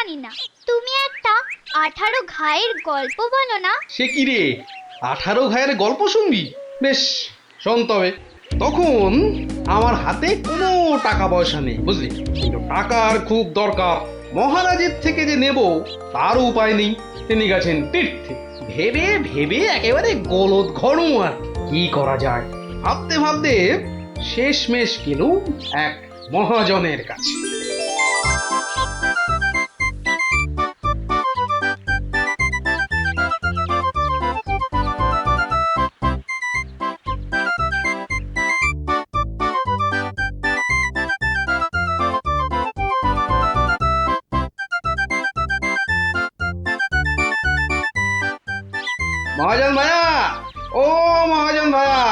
জানি না। তুমি একটা 18 ঘায়ের গল্প বলো না। সে কি রে, 18 ঘায়ের গল্প শুনবি? বেশ, শোন তবে। তখন আমার হাতে কোনো টাকা পয়সা নেই, বুঝলি, কিন্তু টাকার খুব দরকার। মহারাজের থেকে যে নেব তার উপায় নেই। তিনি গেছেন তীর্থে। ভেবে ভেবে একেবারে গলদ ঘন। আর কি করা যায় ভাবতে ভাবতে শেষমেশ গেলুম এক মহাজনের কাছে। মহাজন ভাইয়া, ও মহাজন ভাইয়া,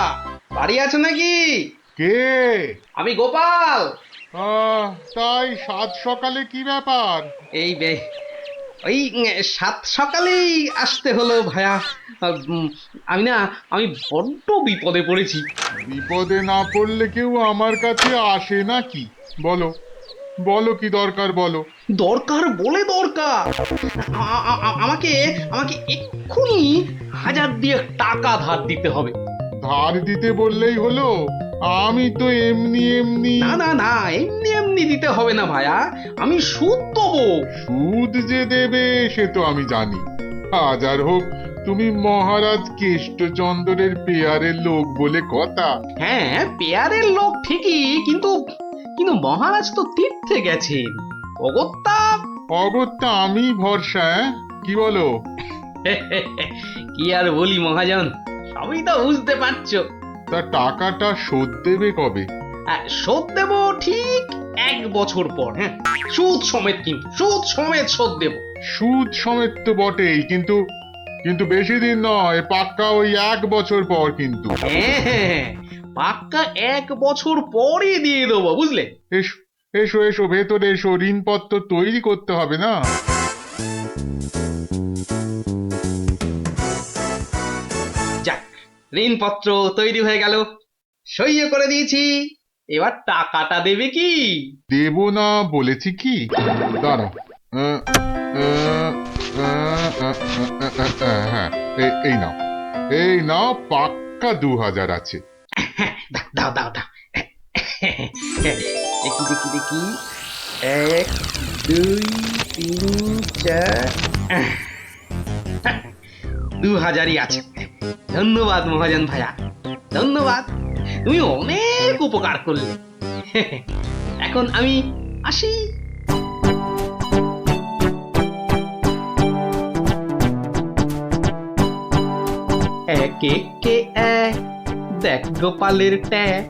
বাড়ি আছো নাকি? কে? আমি গোপাল। তাই সাত সকালে কি ব্যাপার? এই ওই সাত সকালেই আসতে হলো ভাইয়া। আমি বড্ড বিপদে পড়েছি। বিপদে না পড়লে কেউ আমার কাছে আসে নাকি? বলো বলো, কি দরকার বলো। দরকার বলে দরকার। আমাকে আমাকে এক্ষুনি 1000 দিয়ে টাকা ধার দিতে হবে। ধার দিতে বললেই হলো? আমি তো এমনি এমনি। না না না, এমনি এমনি দিতে হবে না ভাইয়া, আমি সুদ দেবো। সুদ যে দেবে সে তো আমি জানি। হাজার হোক, তুমি মহারাজ কেষ্টচন্দ্রের পেয়ারের লোক বলে কথা। হ্যাঁ, পেয়ারের লোক ঠিকই, কিন্তু কিন্তু মহারাজ তো তীর্থে গেছেন। অগত্যা অগত্যা আমি ভরসা। কি বলো? কি আর বলি মহাজন, সবই তো বুঝতে পারছো। তা টাকাটা শোধ দেবে কবে? শোধ দেব ঠিক 1 বছর পর। হ্যাঁ, সুদ সমেত, কিন্তু সুদ সমেত শোধ দেব। সুদ সমেত তো বটেই, কিন্তু কিন্তু বেশি দিন নয়, পাক্কা ওই 1 বছর পর কিন্তু। হ্যাঁ, পাক্কা 1 বছর পরই দিয়ে দেবো, বুঝলে। এসো এসো এসো, ভেতরে এসো, ঋণপত্র তৈরি করতে হবে না? যাক, ঋণপত্র তৈরি হয়ে গেল, সইও করে দিয়েছি। এবার টাকাটা দেবে কি? দেব না বলেছি কি? দাঁড়াও। আহ, আহ, আহ, আহ, হ্যাঁ, এই নাও, এই নাও, পাক্কা 2000 আছে। দাও দাও দাও। দেখি দেখি দেখি, 1 2 3 4, 2000ই আছে। ধন্যবাদ মহাজন ভাইয়া, ধন্যবাদ। তুমি অনেক উপকার করলে। এখন আমি আসি। এক একে এক, দেখ গোপালের ট্যাগ,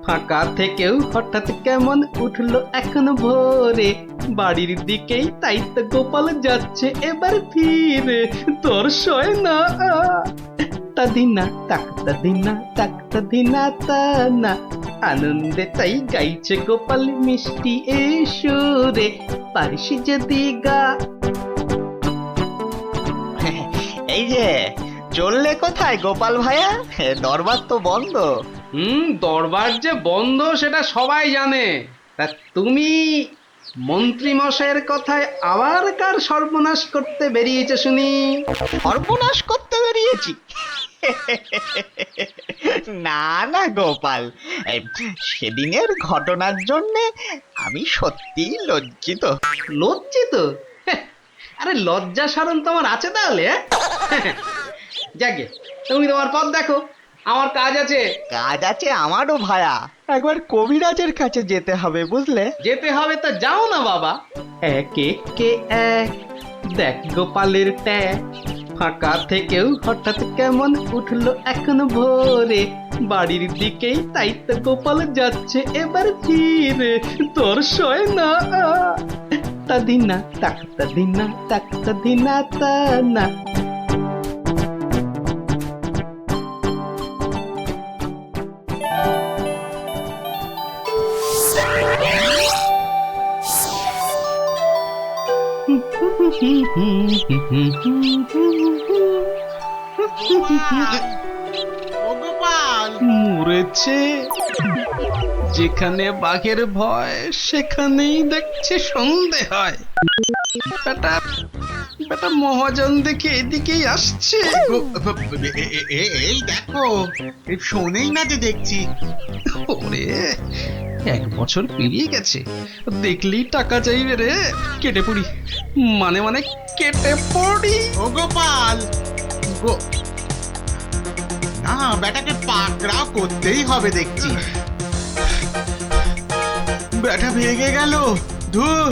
ফাঁকা থেকেও হঠাৎ কেমন উঠলো এখন ভোরে, বাড়ির দিকেই তাই তো গোপাল যাচ্ছে এবার ফিরে, তোর সয় না তা দিনা তাকতা দিনা তাকতা দিনা তা না, আনন্দে তাই গাইছে গোপাল মিষ্টি এই সুরে, পারিস যদি গা। এই যে চললে কোথায় গোপাল ভাইয়া? দরবার তো বন্ধ। দরবার যে বন্ধ সেটা সবাই জানে। তা তুমি মন্ত্রী মশাইয়ের কথায় আবার কার সর্বনাশ করতে বেরিয়েছে শুনি? সর্বনাশ করতে বেরিয়েছি? না না গোপাল, এই সেদিনের ঘটনার জন্যে আমি সত্যিই লজ্জিত। লজ্জিত? আরে লজ্জা শরম তোমার আছে তাহলে? যাকে, তুমি তোমার পথ দেখো, আমার কাজ আছে। কাজ আছে আমারও ভায়া, একবার কবিরাজের কাছে যেতে হবে বুঝলে। যেতে হবে তো যাও না বাবা। এক একে এক, দেখ গোপালের ট্যাগ, ফাঁকা থেকেও হঠাৎ কেমন উঠলো এখন ভোরে, বাড়ির দিকেই তাই তো গোপাল যাচ্ছে এবার ফিরে, তোর সয় না তা দিনা তাকতা দিনা তাকতা দিনা তা না। মরেছে। যেখানে বাঘের ভয় সেখানেই দেখ ইচ্ছে সন্ধে হয়। বেটা বেটা মহাজন দেখে এদিকেই আসছে। এই দেখো, শোনেই না যে দেখছি। ওরে, 1 বছর পেরিয়ে গেছে, দেখলেই টাকা চাইবে রে। কেটে পড়ি, মানে মানে কেটে পড়ি। ও গোপাল, না বেটাকে পাকড়াও করতেই হবে দেখছি। বেটা ভেগে গেল, ধুর।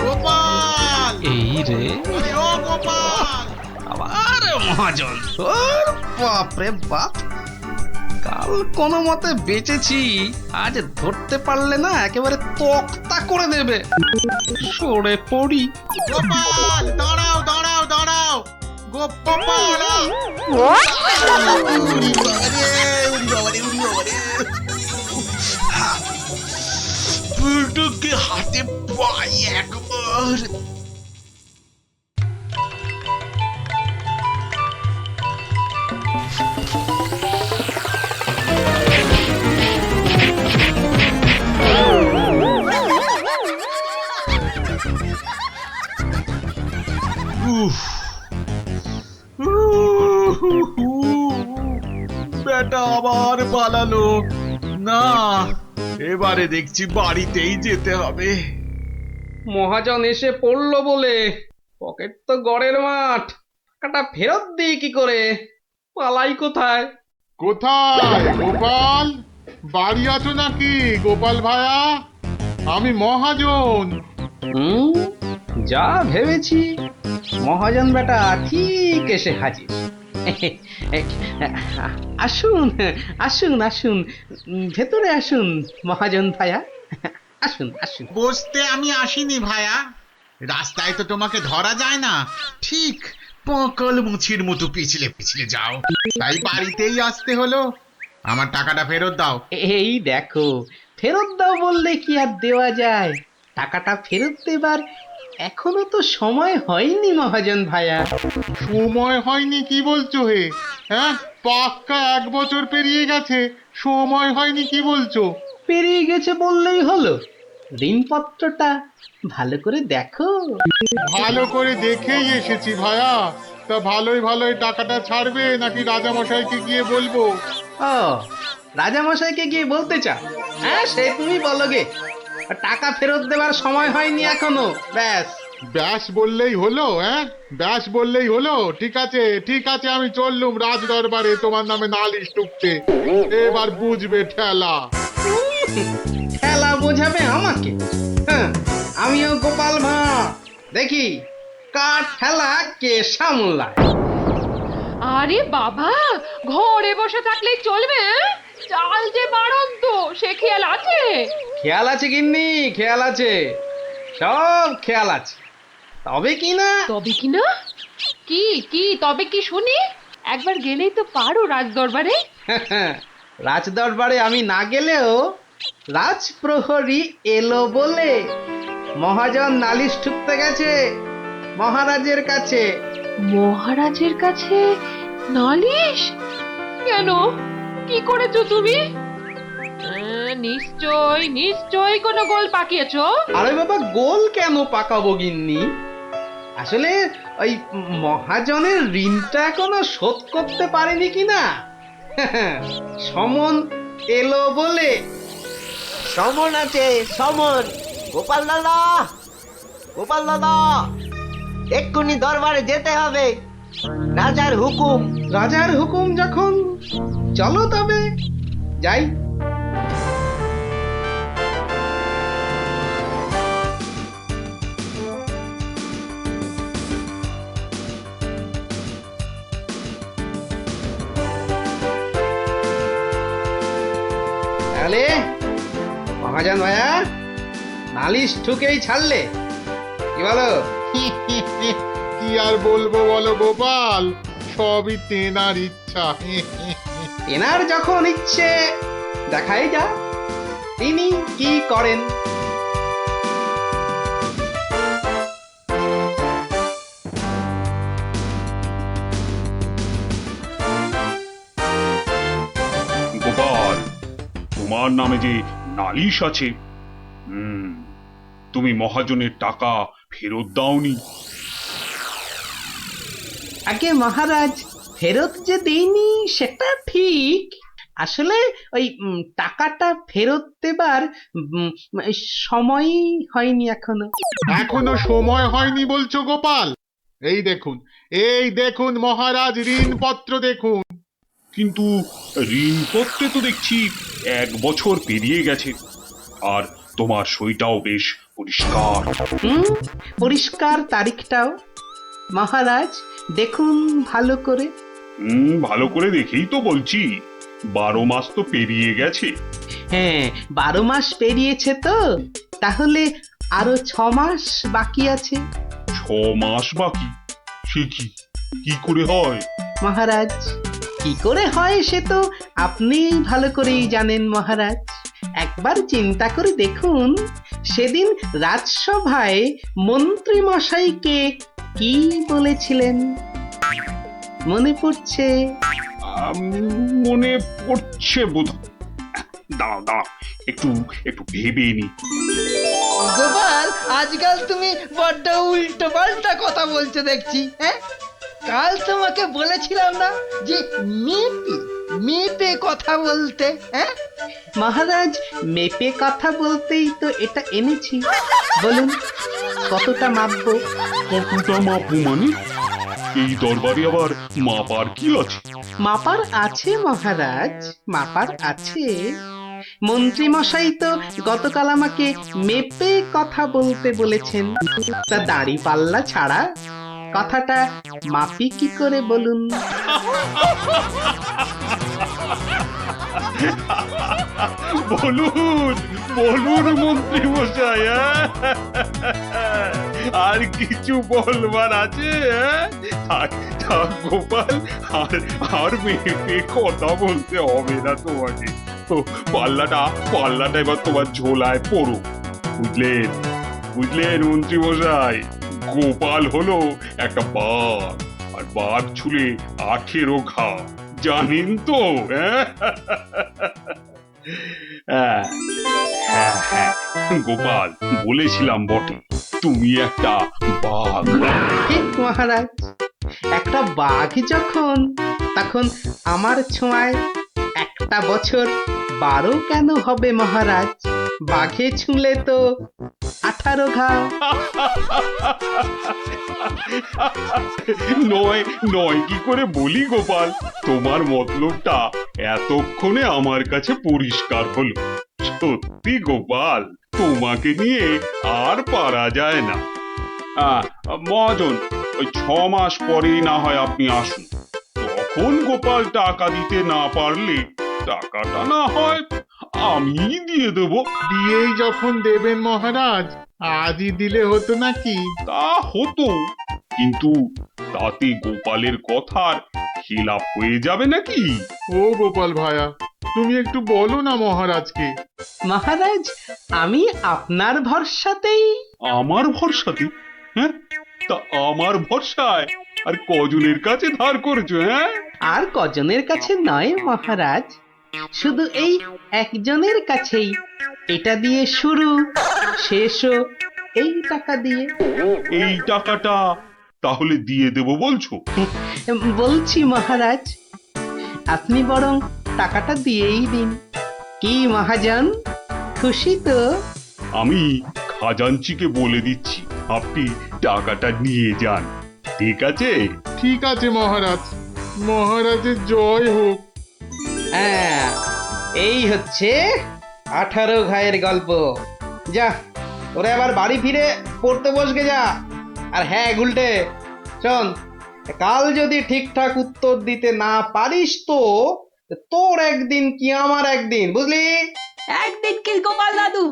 গোপাল, এই রে, আরে ও গোপাল, আবার মহাজন। ওর বাপরে বাপ, কাল কোনো মতে বেঁচেছি, আজ ধরতে পারলে না একেবারে তক্তা করে দেবে। সরে পড়ি। গোপাল, দাঁড়াও দাঁড়াও দাঁড়াও, গোপাল। পুটুকে হাতে পাই একবার। উফ, বেটা আবার পালালো। না, এবারে দেখছি বাড়িতেই যেতে হবে। মহাজন এসে পড়লো বলে, পকেট তো গড়ের মাঠ, টাকাটা ফেরত দিই কি করে? পালাই কোথায়? কোথায় গোপাল? বাড়ি আছো নাকি গোপাল ভায়া? আমি মহাজন। হুম, যা ভেবেছি, মহাজন বেটা ঠিক এসে হাজির। আসুন আসুন আসুন, ভেতরে আসুন মহাজন ভায়া, আসুন আসুন। বসতে আমি আসিনি ভায়া, রাস্তায় তো তোমাকে ধরা যায় না, ঠিক পকল মুছির মতো পিছলে পিছলে যাও, তাই বাড়িতেই আসতে হলো। আমার টাকাটা ফেরত দাও। এই দেখো, ফেরত দাও বললে কি আর দেওয়া যায়? টাকাটা ফেরত দেবার এখনো তো সময় হয়নি মহাজন ভায়া। সময় হয়নি কি বলছো হে? হ্যাঁ, পাক্কা 1 বছর পেরিয়ে গেছে, সময় হয়নি কি বলছো? পেরিয়ে গেছে বললেই হলো? ঋণপত্রটা ভালো করে দেখো। ভালো করে দেখেই এসেছি ভায়া। তা ভালোই ভালোই টাকাটা ছাড়বে নাকি রাজামশাইকে গিয়ে বলবো? ও, রাজামশাইকে গিয়ে বলতে চাও? হ্যাঁ, সে তুমি বলো গে। টাকা ফেরত দেবার সময় হয়নি এখনো, ব্যাস। ব্যাস বললেই হলো? হ্যাঁ, ব্যাস বললেই হলো? ঠিক আছে ঠিক আছে, আমি চললুম রাজ দরবারে তোমার নামে নালিশ টুকতে। এবার বুঝবে ঠেলা। ঠেলা বোঝাবে আমাকে? হ্যাঁ, আমিও গোপাল ভাঁড়, দেখি কার ঠেলা কে সামলায়। আরে বাবা, ঘরে বসে থাকলেই চলবে? চাল যে বাড়ন্ত, সে খেয়াল আছে? খেয়াল আছে গিন্নি, খেয়াল আছে, সব খেয়াল আছে। তবে কি না, তবে কি না? কি কি তবে কি শুনি? একবার গেলেই তো পারো রাজ দরবারে। রাজ দরবারে আমি না গেলেও রাজপ্রহরী এলো বলে মহাজন নালিশ ঠুকতে গেছে মহারাজের কাছে। মহারাজের কাছে নালিশ? কেন, কি করেছো তুমি? নিশ্চয় নিশ্চয় কোনো গোল পাকিয়েছো। আরে বাবা, গোল কেন পাকাবো গিন্নি? আসলে ওই মহাজনের ঋণটা এখনো শোধ করতে পারেনি কিনা, সমন এলো বলে। সমন আছে, সমন। গোপাল দাদা, গোপাল দাদা, এক্ষুনি দরবারে যেতে হবে, রাজার হুকুম। রাজার হুকুম যখন, চলো তবে যাই। তাহলে মহাজন ভাইয়া, নালিশ ঠুকেই ছাড়লে, কি বলো? কি আর বলবো বলো গোপাল, সবই তেনার ইচ্ছা। এনার যখন ইচ্ছে, দেখাই যা তিনি কি করেন। তোমার নামে যে নালিশ আছে। তুমি মহাজনের টাকা ফেরত দাওনি। আগে মহারাজ, ফেরত যে দেইনি সেটা ঠিক। আসলে ওই টাকাটা ফেরত দেবার উম, সময় হয়নি এখনো। এখনো সময় হয়নি বলছো গোপাল? এই দেখুন মহারাজ, ঋণপত্র দেখুন। কিন্তু ঋণপত্রে তো দেখছি 1 বছর পেরিয়ে গেছে, আর তোমার সইটাও বেশ পরিষ্কার। পরিষ্কার তারিখটাও। মহারাজ দেখুন ভালো করে। ভালো করে দেখেই তো বলছি, 12 মাস তো পেরিয়ে গেছে। হ্যাঁ, 12 মাস পেরিয়েছে তো, তাহলে আরো 6 মাস বাকি আছে। 6 মাস বাকি? সে কি করে হয়? মহারাজ, কি করে হয় সে তো আপনি ভালো করেই জানেন মহারাজ। একবার চিন্তা করে দেখুন, সেদিন রাজসভায় মন্ত্রী মশাইকে কি বলেছিলেন? মনে পড়ছে? মনে পড়ছে বোধ। দাঁড়াও একটু ভেবে নি। গোপাল, আজকাল তুমি বড্ড উল্টো পাল্টা কথা বলছো দেখছি। হ্যাঁ, কাল তোমাকে বলেছিলাম না যে মেপে মেপে কথা বলতে? হ্যাঁ মহারাজ, মেপে কথা বলতেই তো এটা এনেছি। বলুন কতটা মাপবো? কতটা মাপবো মানে? এই দরবারে আবার মাপার কি আছে? মাপার আছে মহারাজ, মাপার আছে। মন্ত্রী মশাই তো গতকাল আমাকে মেপে কথা বলতে বলেছেন। তা দাড়ি পাল্লা ছাড়া কথাটা মাপি কি করে বলুন? বলুন মন্ত্রী মশাই, আর কিছু বলবার আছে? গোপাল, আর মেপে কথা বলতে হবে না তোমাকে। তো পাল্লাটা এবার তোমার ঝোলায় পড়ো। বুঝলেন মন্ত্রী মশাই? গোপাল হলো একটা বাঘ, আর বাঘ ছুলে 18 ঘা, জানেন তো? হ্যাঁ, গোপাল, বলেছিলাম বটে, তুমি একটা বাঘ। ঠিক মহারাজ, একটা বাঘ যখন, তখন আমার ছোঁয়ায় একটা বছর 12 কেন হবে মহারাজ? বাঘে ছুঁলে তো 18 ঘা। নয় কি করে বলি গোপাল? তোমার মতলবটা এতক্ষণে আমার কাছে পরিষ্কার হলো। সত্যি গোপাল, তোমাকে নিয়ে আর পারা যায় না। মহাজন, ওই 6 মাস পরেই না হয় আপনি আসুন। তখন গোপাল টাকা দিতে না পারলে টাকাটা না হয় আমি দিয়ে দেব। দিয়েই যখন দেবেন মহারাজ, আজই দিলে হতো নাকি? তা হতো, কিন্তু তাতে গোপালের কথার খিলাপ হয়ে যাবে নাকি? ও গোপাল ভায়া, তুমি একটু বলো না মহারাজকে। মহারাজ, আমি আপনার ভরসাতেই। আমার ভরসাতে? হ্যাঁ, তা আমার ভরসায় আর কজনের কাছে ধার করেছো? হ্যাঁ, আর কজনের কাছে নয় মহারাজ, শুধু এই একজনের কাছেই। এটা দিয়ে শুরু, শেষও এই টাকা দিয়ে। এই টাকাটা তাহলে দিয়ে দেব বলছো? বলছি মহারাজ, আপনি বরং টাকাটা দিয়েই দিন। কি মহাজন, খুশি তো? আমি খাজাঞ্চিকে বলে দিচ্ছি, আপনি টাকাটা নিয়ে যান। ঠিক আছে? ঠিক আছে মহারাজ, মহারাজের জয় হোক। হ্যাঁ, এই হচ্ছে 18 ঘায়ের গল্প। যা, ওরে আবার বাড়ি ফিরে পড়তে বসকে যা। আর হ্যাঁ গুলটে, শোন, কাল যদি ঠিকঠাক উত্তর দিতে না পারিস তো তোর একদিন কি আমার একদিন, বুঝলি? একদিন কি গোপাল দাদু,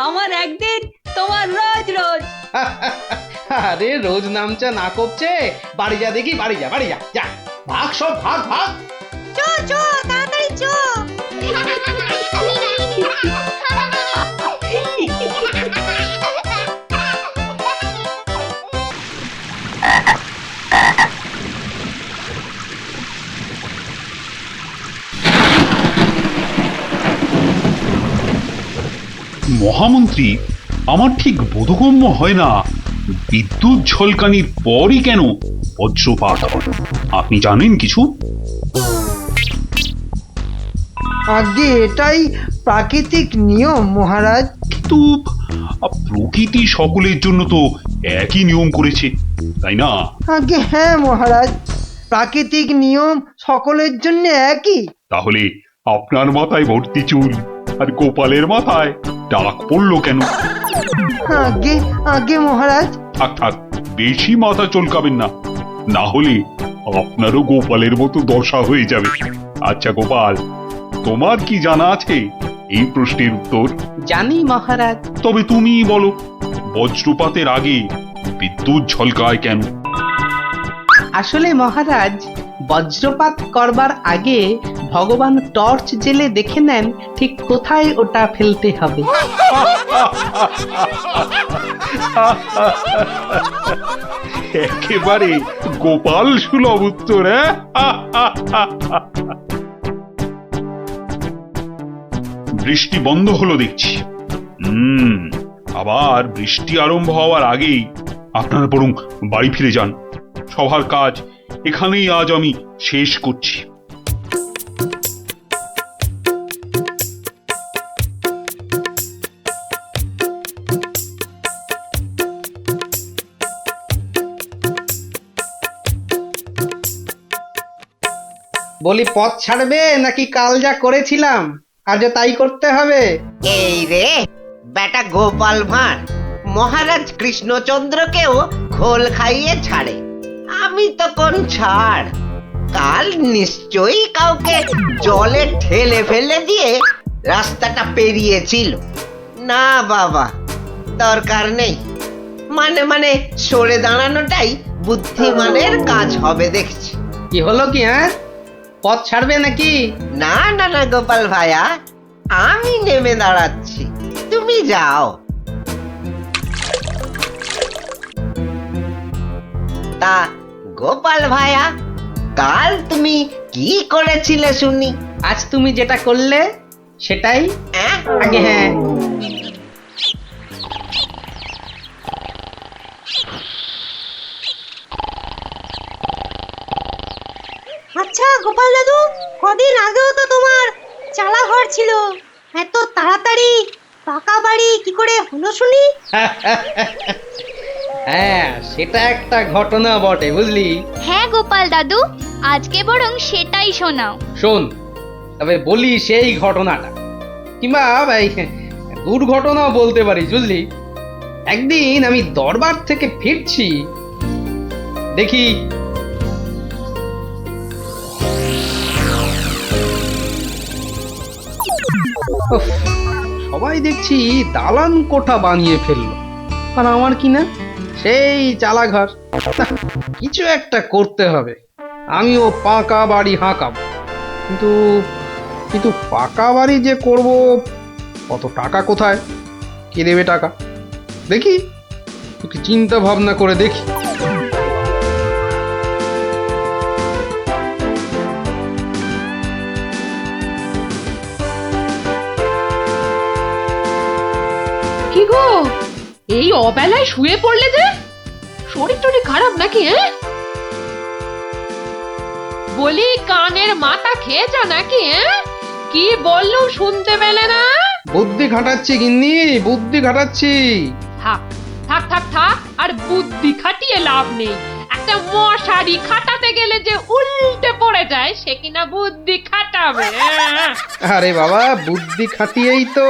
আমার একদিন, তোমার রোজ রোজ। আরে রোজ নামচা না করছে, বাড়ি যা দেখি, বাড়ি যা, যা ভাগ, সব ভাগ ভাগ। চো চো, তাড়াতাড়ি চো। মহামন্ত্রী, আমার ঠিক বোধগম্য হয় না বিদ্যুৎ ঝলকানির পরই কেন বজ্রপাত হয়। আপনি জানেন কিছু? আগে এটাই প্রাকৃতিক নিয়ম মহারাজ। কিন্তু প্রকৃতি সকলের জন্য তো একই নিয়ম করেছে, তাই না? আগে হ্যাঁ মহারাজ, প্রাকৃতিক নিয়ম সকলের জন্য একই। তাহলে আপনার মাথায় ভর্তি চুল আর গোপালের মাথায় টাক পড়লো কেন? আগে আগে মহারাজ। থাক থাক, বেশি মাথা চলকাবেন না, না হলে আপনারও গোপালের মতো দশা হয়ে যাবে। আচ্ছা গোপাল, তোমার কি জানা আছে এই প্রশ্নের উত্তর? জানি মহারাজ। তবে তুমি বলো, বজ্রপাতের আগে বিদ্যুৎ ঝলকায় কেন? আসলে মহারাজ, বজ্রপাত করবার আগে ভগবান টর্চ জেলে দেখে নেন ঠিক কোথায় ওটা ফেলতে হবে। একেবারে গোপাল সুলভ উত্তর। বৃষ্টি বন্ধ হলো দেখছি। আবার বৃষ্টি আরম্ভ হওয়ার আগেই আপনারা বরং বাড়ি ফিরে যান। সবার কাজ এখানেই আজ আমি শেষ করছি। বলি, পথ ছাড়বে নাকি কাল যা করেছিলাম আজও তাই করতে হবে? এই রে বেটা গোপাল ভাঁড়, মহারাজ কৃষ্ণচন্দ্রকেও খোল খাইয়ে ছাড়ে, আমি তো কোন ছাড়। কাল নিশ্চয়ই কাউকে জলে ঠেলে ফেলে দিয়ে রাস্তাটা পেরিয়েছিল। না বাবা, দরকার নেই। মানে সরে দাঁড়ানোটাই বুদ্ধিমানের কাজ হবে দেখছি। কি হলো কি? হ্যাঁ, পথ ছাড়বে নাকি? না না না গোপাল ভাইয়া, আমি নেমে দাঁড়াচ্ছি, তুমি যাও। তা গোপাল ভাইয়া, কাল তুমি কি করেছিলে শুনি? আজ তুমি যেটা করলে সেটাই আগে। হ্যাঁ, আচ্ছা গোপাল দাদু, কদিন আগেও তো তোমার চালা ঘর ছিল, এত তাড়াতাড়ি পাকা বাড়ি কি করে হলো শুনি? হ্যাঁ, সেটা একটা ঘটনা বটে, বুঝলি? হ্যাঁ গোপাল দাদু, আজকে বরং সেটাই শোনাও। শোন, তবে বলি সেই ঘটনাটা, কিংবা এই দুর্ঘটনাও বলতে পারিস, বুঝলি? একদিন আমি দরবার থেকে ফিরছি, দেখি উফ, সবাই দেখছি দালান কোঠা বানিয়ে ফেললো, আর আমার কি না সেই চালাঘর। নাহ, কিছু একটা করতে হবে, আমিও পাকা বাড়ি হাঁকাবো। কিন্তু কিন্তু পাকা বাড়ি যে করব, কত টাকা কোথায়, কে দেবে টাকা? দেখি একটু চিন্তা ভাবনা করে দেখি। কি গো, এই অবেলায় শুয়ে পড়লে যে? শরীর টরীর খারাপ নাকি? বলি, কানের মাথা খেয়েছো নাকি? কি বললুম শুনতে পেলে না? বুদ্ধি খাটাচ্ছি গিন্নি, বুদ্ধি খাটাচ্ছি। থাক থাক থাক থাক, আর বুদ্ধি খাটিয়ে লাভ নেই। একটা মশারি খাটাতে গেলে যে উল্টে পড়ে যায়, সে কিনা বুদ্ধি খাটাবে? আরে বাবা, বুদ্ধি খাটিয়েই তো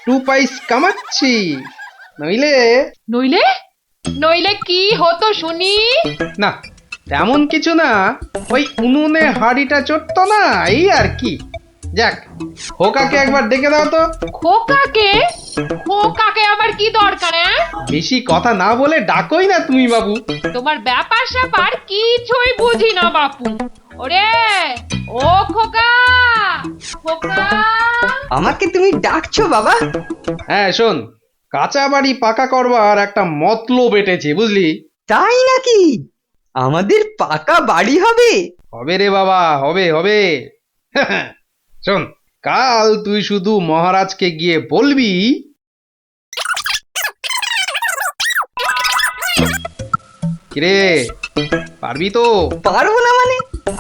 2 পয়সা কামাচ্ছি, নইলে নইলে নইলে কি হতো শুনি? না, তেমন কিছু না, ওই উনুনে হাড়িটা চড়তো না, এই আর কি। যাক, খোকাকে একবার ডেকে দাও তো। খোকাকে? খোকাকে আবার কি দরকার? বেশি কথা না বলে ডাকোই না তুমি বাবু। তোমার ব্যাপার স্যাপার কিছুই বুঝি না বাপু। ওরে ও খোকা, খোকা! আমাকে তুমি ডাকছো বাবা? হ্যাঁ শোন, কাঁচা বাড়ি পাকা করবার একটা মতলব এটেছে, বুঝলি? তাই নাকি? আমাদের পাকা বাড়ি হবে? হবে রে বাবা, হবে হবে। শোন, কাল তুই শুধু মহারাজকে গিয়ে বলবি কিরে পারবি তো? পারবো না মানে?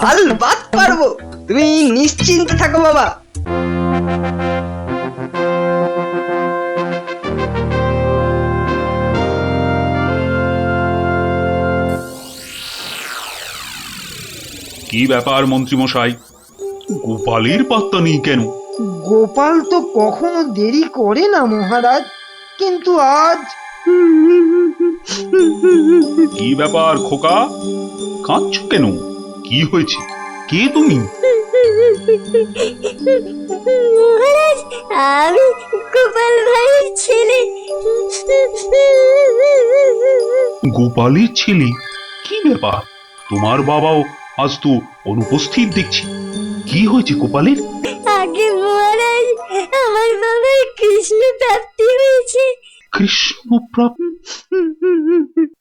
আলবাত পারবো, তুমি নিশ্চিন্তে থাকো বাবা। কি ব্যাপার মন্ত্রীমশাই, গোপালের পাত্তা নেই কেন? গোপাল তো কখনো দেরি করে না মহারাজ, কিন্তু আজ কি ব্যাপার খোকা, কাঁদছো কেন? কি হয়েছে? কে তুমি? মহারাজ, আমি গোপাল ভাইয়ের ছেলে। গোপালের ছেলে? কি ব্যাপার, তোমার বাবাও আজ তো অনুপস্থিত দেখছি। কি হয়েছে গোপালের? আগে মহারাজ, আমার বাবার কৃষ্ণ প্রাপ্তি হয়েছে। কৃষ্ণপ্রাপ্ত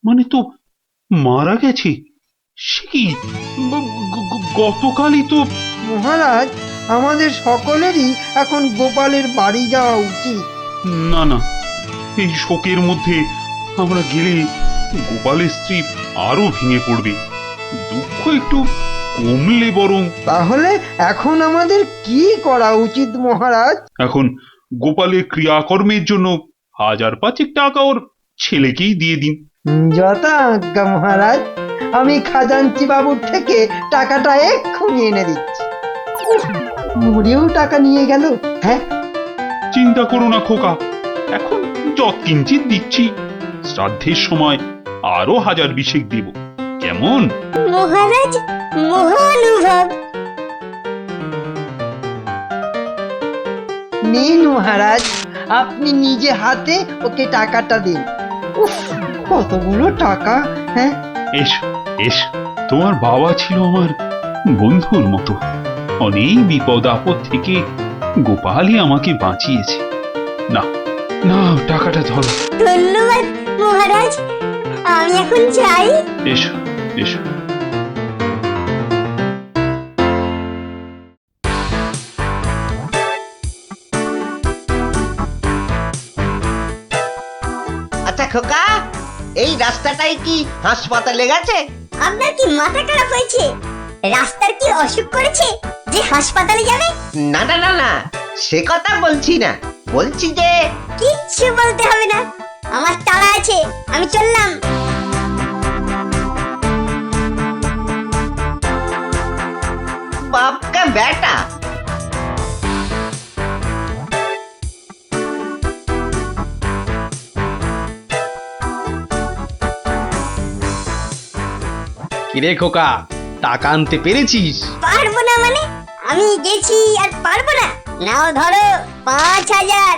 মানে তো মারা গেছে? সে কি, গতকালই তো। মহারাজ, আমাদের সকলেরই এখন গোপালের বাড়ি যাওয়া উচিত। না না, এই শোকের মধ্যে আমরা গেলে গোপালের স্ত্রী আরো ভেঙে পড়বে। দুঃখ একটু কমলে বরং। তাহলে এখন আমাদের কি করা উচিত মহারাজ? এখন গোপালের ক্রিয়াকর্মের জন্য 1000-5 টাকা ওর ছেলেকেই দিয়ে দিন। যথা আজ্ঞা মহারাজ, আমি খাজাঞ্চি বাবুর থেকে টাকাটা এক্ষুনি এনে দিচ্ছি। মরেও টাকা নিয়ে গেল। হ্যাঁ, চিন্তা করো না খোকা, এখন যৎকিঞ্চিত দিচ্ছি, শ্রাদ্ধের সময় আরো 1000 দেব, কেমন? মহারাজ, মহানুভব। নিন মহারাজ, আপনি নিজে হাতে ওকে টাকাটা দিন। উফ, কতগুলো টাকা! হ্যাঁ, এসো এসো, তোমার বাবা ছিল আমার বন্ধুর মতো। অনেক বিপদ আপদ থেকে গোপালই আমাকে বাঁচিয়েছে। না না, টাকাটা ধরো। ধন্যবাদ মহারাজ, আমি এখন যাই। এসো এসো। আচ্ছা খোকা, এই রাস্তাটাই কি হাসপাতালে গেছে? আপনার কি মাথা খারাপ হয়েছে? রাস্তার কি অসুখ করেছে যে হাসপাতালে যাবে? না না না না, সে কথা বলছি না, বলছি যে কিচ্ছু বলতে হবে না, আমার তাড়া আছে, আমি চললাম। বাপ কা বেটা। কিরে খোকা, টাকা আনতে পেরেছিস? পারবো না মানে? আমি গেছি আর পারবো না? নাও ধরো 5000,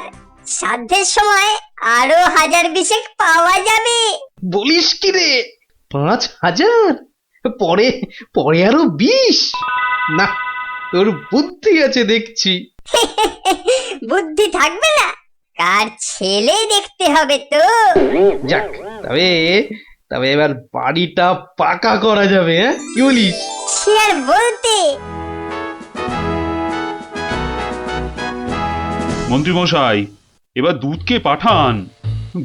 শ্রাদ্ধের সময় আরো 1000 পাওয়া যাবে। বলিস কি রে, 5000? পরে পরে আরো 20? না, তোর বুদ্ধি আছে দেখছি। বুদ্ধি থাকবে না? কার ছেলে দেখতে হবে তো। যাক, তবে তবে এবার বাড়িটা পাকা করা যাবে, হ্যাঁ? কি বলিস? সে আর বলতে। মন্ত্রীমশাই, এবার দুধকে পাঠান,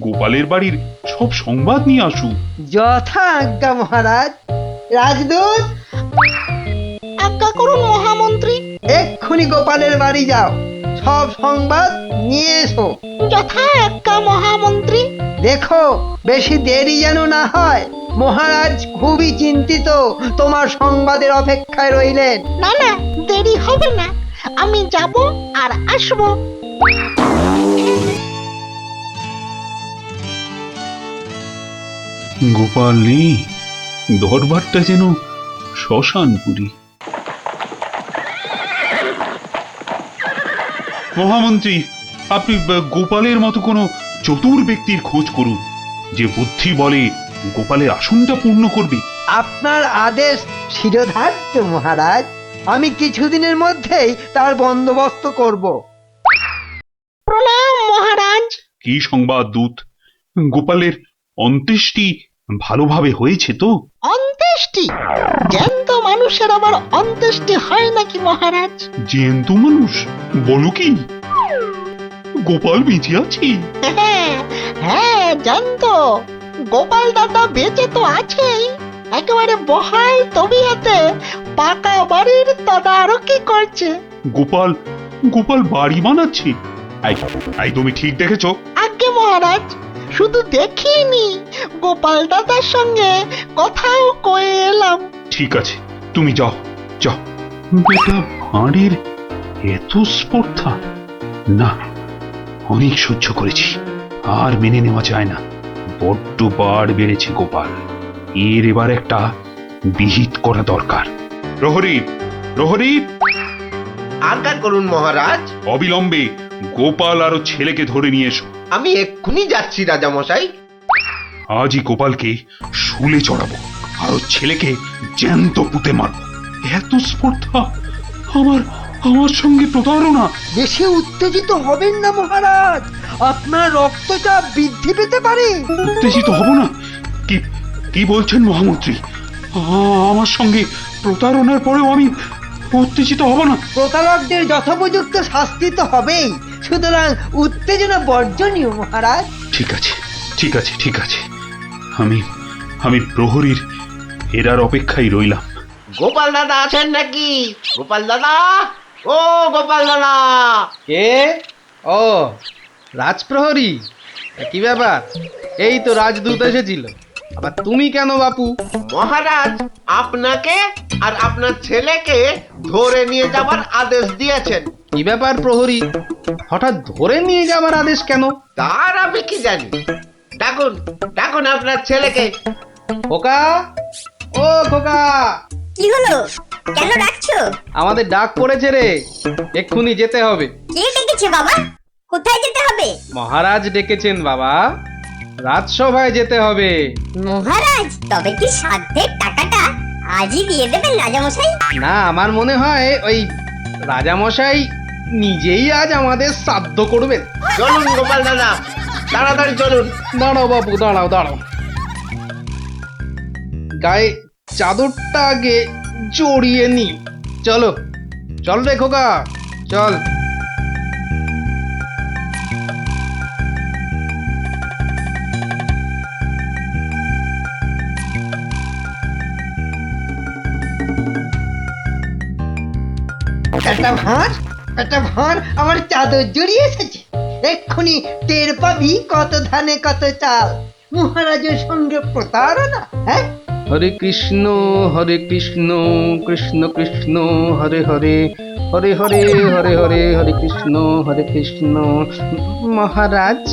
গোপালের বাড়ির সব সংবাদ নিয়ে আসুক। যথা আজ্ঞা মহারাজ। রাজদূত, আজ্ঞা করুন মহামন্ত্রী। এক্ষুনি গোপালের বাড়ি যাও, সব সংবাদ নিয়ে এসো। যথা আজ্ঞা মহামন্ত্রী। দেখো বেশি দেরি যেন না হয়, মহারাজ খুবই চিন্তিত, তোমার সংবাদের অপেক্ষায় রইলেন। না না, দেরি হবে না, আমি যাব আর আসবো। গোপাল নেই, দরবারটা যেন শ্মশানপুরী। মহামন্ত্রী, আপনি গোপালের মতো কোনো চতুর ব্যক্তির খোঁজ করুন, যে বুদ্ধি বলে গোপালের আসনটা পূর্ণ করবে। আপনার আদেশ শিরোধার্য মহারাজ, আমি কিছুদিনের মধ্যেই তার বন্দোবস্ত করব। প্রণাম মহারাজ। কি সংবাদ দূত? গোপালের অন্ত্যেষ্টি ভালোভাবে হয়েছে তো? অন্ত্যেষ্টি? জ্যান্ত মানুষের আবার অন্ত্যেষ্টি হয় নাকি মহারাজ? জ্যান্ত মানুষ? বলো কি? গোপাল বেঁচে আছে? হ্যাঁ, জ্যান্ত। গোপাল দাদা বেঁচে তো আছেই, একেবারে বহাল তবিয়তে পাকা বাড়ির তদারকি করছে। গোপাল গোপাল বাড়ি বানাচ্ছে? এই তুমি ঠিক দেখেছো? আজ্ঞে মহারাজ, শুধু দেখিনি, গোপাল দাদার সঙ্গে কথাও কয়ে এলাম। ঠিক আছে, তুমি যাও যাও। বেটা ভাঁড়ের এত স্পর্ধা! না, অনেক সহ্য করেছি, আর মেনে নেওয়া যায় না। বড্ড বার বেড়েছে গোপাল, এর এবার একটা বিহিত করা দরকার। প্রহরী, প্রহরী, আজ্ঞা করুন মহারাজ। অবিলম্বে গোপাল আর ওর ছেলেকে ধরে নিয়ে এসো। আমি এক্ষুনি যাচ্ছি রাজামশাই। আজই গোপালকে শুলে চড়াবো, আর ওর ছেলেকে জ্যান্ত পুঁতে মারবো। এত স্পর্ধা! আমার আমার সঙ্গে প্রতারণা! বেশি উত্তেজিত হবেন না মহারাজ, আপনার রক্তচাপ বৃদ্ধি পেতে পারে। উত্তেজিত হব না? কি কি বলছেন মহামন্ত্রী? আমার সঙ্গে প্রতারণার পরেও আমি উত্তেজিত হব না? প্রতারকদের যথোপযুক্ত শাস্তি তো হবেই, সুতরাং উত্তেজনা বর্জনীয় মহারাজ। ঠিক আছে, ঠিক আছে, ঠিক আছে। আমি আমি প্রহরীর এরার অপেক্ষায় রইলাম। গোপাল দাদা আছেন নাকি? গোপাল দাদা, ও গোপাল দাদা। কে? ও, রাজপ্রহরী, কি ব্যাপার? এই তো রাজদূত এসেছিল, আবার তুমি কেন বাপু? মহারাজ আপনাকে আর আপনার ছেলেকে ধরে নিয়ে যাবার আদেশ দিয়েছেন। কি ব্যাপার প্রহরী, হঠাৎ ধরে নিয়ে যাবার আদেশ কেন? তার আমি কি জানি। ডাকুন, ডাকুন আপনার ছেলেকে। খোকা, ও খোকা, কি হলো? কেন ডাকছো? আমাদের ডাক পড়েছে রে, এক্ষুনি যেতে হবে। কে ডেকেছে বাবা? কোথায় যেতে হবে? মহারাজ ডেকেছেন বাবা, রাজসভায় যেতে হবে। মহারাজ, তবে কি সাধ্যের টাকাটা আজই দিয়ে দেবেন রাজামশাই? না, আমার মনে হয় ওই রাজামশাই নিজেই আজ আমাদের শ্রাদ্ধ করবেন। চলুন গোপাল দাদা, তাড়াতাড়ি চলুন। দাঁড়াও বাপু, দাঁড়াও দাঁড়াও, গায়ে চাদরটা আগে জড়িয়ে নি। চলো, চল রে খোকা, চল। একটা ভাঁড় আমার চাদর জড়িয়ে এসেছে। এক্ষুনি টের পাবি কত ধানে কত চাল। মহারাজের সঙ্গে প্রতারণা, হ্যাঁ? হরে কৃষ্ণ কৃষ্ণ কৃষ্ণ হরে হরে, হরে হরে হরে হরে, হরে কৃষ্ণ। মহারাজ,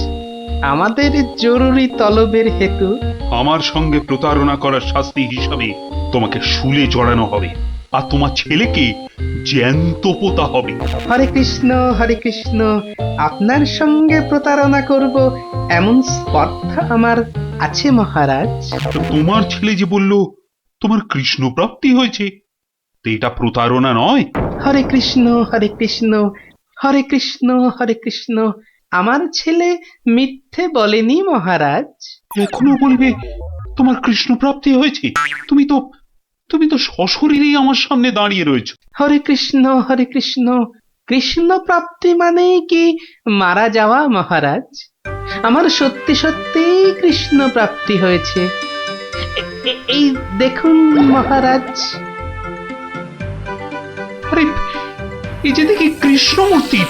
আমাদের জরুরি তলবের হেতু আমার সঙ্গে প্রতারণা করার শাস্তি হিসাবে তোমাকে শুলে চড়ানো হবে, আর তোমার ছেলেকে জ্যান্ত পোতা হবে। হরে কৃষ্ণ, আপনার সঙ্গে প্রতারণা করব এমন স্পর্ধা আমার আছে মহারাজ। তো তোমার ছেলে যে বলল তোমার কৃষ্ণ প্রাপ্তি হয়েছে, তো এটা প্রতারণা নয়? হরে কৃষ্ণ হরে কৃষ্ণ, আমার ছেলে মিথ্যে বলেনি মহারাজ। এখনো বলবে তোমার কৃষ্ণ প্রাপ্তি হয়েছে? তুমি তো সশরীরেই আমার সামনে দাঁড়িয়ে রয়েছো। হরে কৃষ্ণ কৃষ্ণ প্রাপ্তি মানে কি মারা যাওয়া মহারাজ? আমার সত্যি সত্যি কৃষ্ণ প্রাপ্তি হয়েছে। এই দেখুন মহারাজ। আরে, এই যে দেখি কৃষ্ণমূর্তি,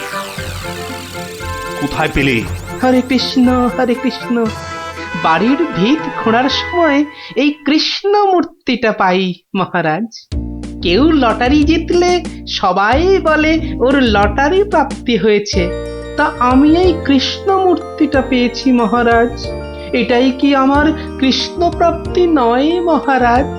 কোথায় পেলে? হরে কৃষ্ণ, বাড়ির ভিত খোঁড়ার সময় এই কৃষ্ণ মূর্তিটা পাই মহারাজ। কেউ লটারি জিতলে সবাই বলে ওর লটারি প্রাপ্তি হয়েছে, তা আমি এই কৃষ্ণ মূর্তিটা পেয়েছি মহারাজ। এটাই কি আমার কৃষ্ণ প্রাপ্তি নয় মহারাজ?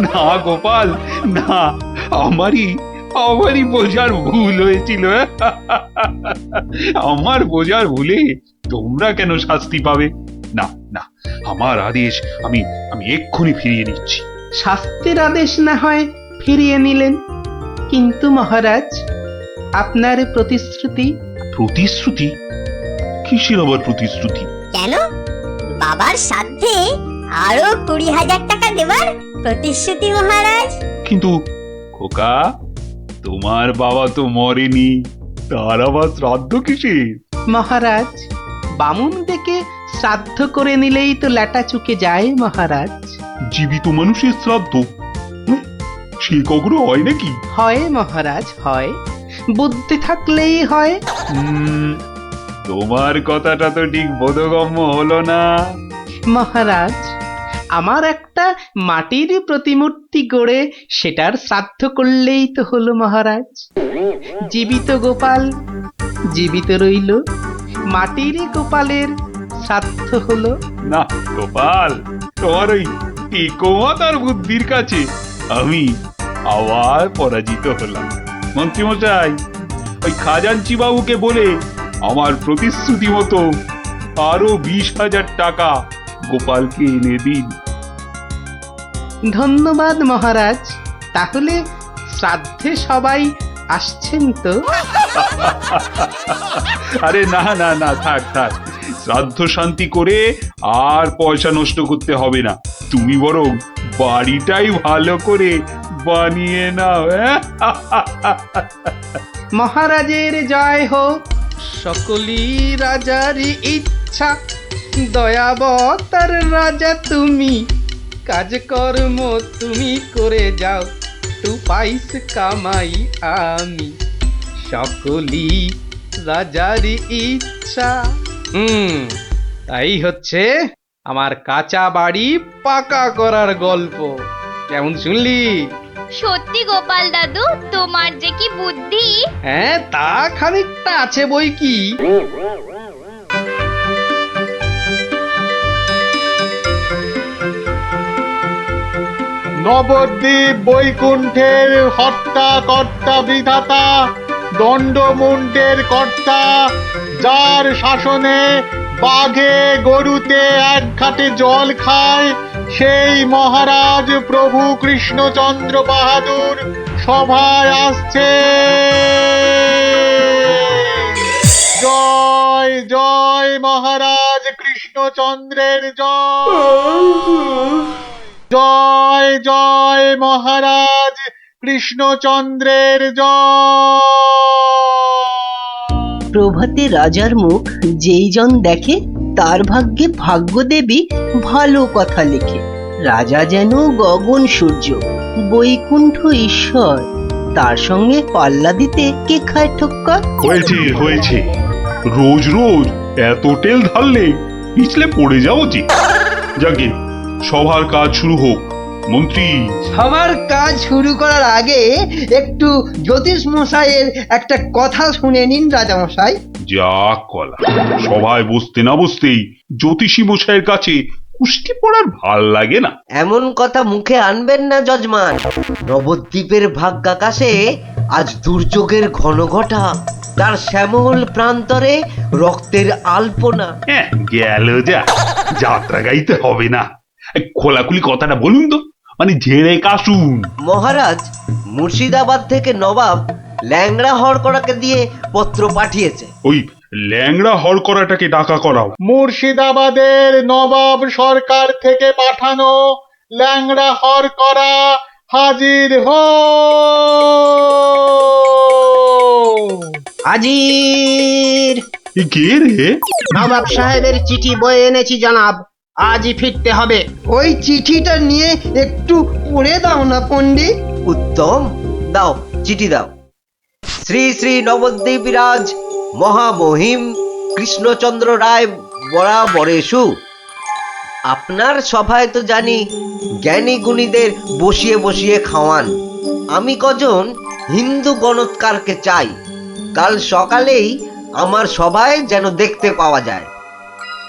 না গোপাল, না, আমারই বোঝার ভুল হয়েছিল। আমার বোঝার ভুলে তোমরা কেন শাস্তি পাবে? না না, আমার আদেশ আমি এক্ষুনি ফিরিয়ে নিচ্ছি। শাস্তির আদেশ না হয় ফিরিয়ে নিলেন, কিন্তু মহারাজ আপনার প্রতিশ্রুতি? প্রতিশ্রুতি? কিসের আবার প্রতিশ্রুতি? কেন? বাবার সাধ্যে আরো 20,000 টাকা দেবার প্রতিশ্রুতি মহারাজ। কিন্তু খোকা, তোমার বাবা তো মরেনি, তার আবার শ্রাদ্ধ কিসের? মহারাজ, বামুন ডেকে শ্রাদ্ধ করে নিলেই তো ল্যাটা চুকে যায় মহারাজ। জীবিত মানুষের শ্রাদ্ধ? সে কখনো হয় নাকি? হয় মহারাজ, হয়। বুদ্ধি থাকলেই হয়। তোমার কথাটা তো ঠিক বোধগম্য হলো না। মহারাজ, আমার একটা মাটির প্রতিমূর্তি গড়ে সেটার শ্রাদ্ধ করলেই তো হলো মহারাজ। জীবিত গোপাল জীবিত রইল, মাটির গোপালের শ্রাদ্ধ হলো। না গোপাল, তোমার ওই টিকোমাতার বুদ্ধির কাছে আমি আবার পরাজিত হলাম। মন্ত্রীমশাই, ওই খাজাঞ্চি বাবুকে বলে আমার প্রতিশ্রুতি মতো আরো 20,000 টাকা গোপালকে এনে দিন। ধন্যবাদ মহারাজ। তাহলে শ্রাদ্ধে সবাই আসছেন তো? আরে না না না, থাক থাক, শ্রাদ্ধ শান্তি করে আর পয়সা নষ্ট করতে হবে না। তুমি বরং বাড়িটাই ভালো করে বানিয়ে নাও। মহারাজের জয় হোক, সকলই রাজারই ইচ্ছা। দয়াবতার রাজা তুমি, কাজকর্ম তুমি করে যাও, তু পাইস কামাই আমি, সকলই রাজারই ইচ্ছা। তাই হচ্ছে আমার কাঁচা বাড়ি পাকা করার গল্প। কেমন শুনলি? সত্যি গোপাল দাদু, তোমার যে কি বুদ্ধি! হ্যাঁ, তা খানিকটা আছে বই কি। নবদ্বীপ বৈকুণ্ঠের হর্তা কর্তা বিধাতা, দণ্ডমুণ্ডের কর্তা, যার শাসনে বাঘে গরুতে এক ঘাটে জল খায়, সেই মহারাজ প্রভু কৃষ্ণচন্দ্র বাহাদুর সভায় আসছে। জয় জয় মহারাজ কৃষ্ণচন্দ্রের জয়। জয় জয় মহারাজ কৃষ্ণচন্দ্রের জয়। প্রভাতে রাজার মুখ যেই জন দেখে, তার ভাগ্যে ভাগ্যদেবী ভালো কথা লেখে। রাজা যেন গগন সূর্য, বৈকুণ্ঠ ঈশ্বর, তার সঙ্গে পাল্লা দিতে কে খায় ঠক্কর? হয়েছে হয়েছে, রোজ রোজ এত তেল ঢাললে পিছলে পড়ে যাও যে। যাকে সবার কাজ শুরু হোক। মন্ত্রী, সবার কাজ শুরু করার আগে একটু জ্যোতিষ মশাইয়ের একটা কথা শুনে নিন রাজা মশাই। যা কলা, সবাই বসতে না বসতেই জ্যোতিষী মশাইয়ের কাছে কুস্তি পড়ার ভাল লাগে না। এমন কথা মুখে আনবেন না যজমান। নবদ্বীপের ভাগ্যাকাশে আজ দুর্যোগের ঘন ঘটা, তার শ্যামল প্রান্তরে রক্তের আলপনা। হ্যাঁ, গেল যা, যাত্রা গাইতে হবে না। খোলাখুলি কথাটা বলুন তো, মানে ঝেড়ে কাশুন। মহারাজ, মুর্শিদাবাদ থেকে নবাব ল্যাংড়া হরকড়াকে দিয়ে পত্র পাঠিয়েছে। ওই ল্যাংড়া হরকড়াটাকে ডাকা করাও। মুর্শিদাবাদের নবাব সরকার থেকে পাঠানো ল্যাংড়া হরকড়া হাজির হো। হাজির। কে রে? নবাব সাহেবের চিঠি বয়ে এনেছি জনাব, আজই ফিরতে হবে। ওই চিঠিটা নিয়ে একটু পড়ে দাও না পণ্ডিত। উত্তম, দাও চিঠি দাও। শ্রী শ্রী নবদ্বীপ রাজ মহামহিম কৃষ্ণচন্দ্র রায় বরাবরেশু। আপনার সভায় তো জানি জ্ঞানী গুণীদের বসিয়ে বসিয়ে খাওয়ান। আমি কজন হিন্দু গণৎকারকে চাই, কাল সকালেই আমার সভায় যেন দেখতে পাওয়া যায়।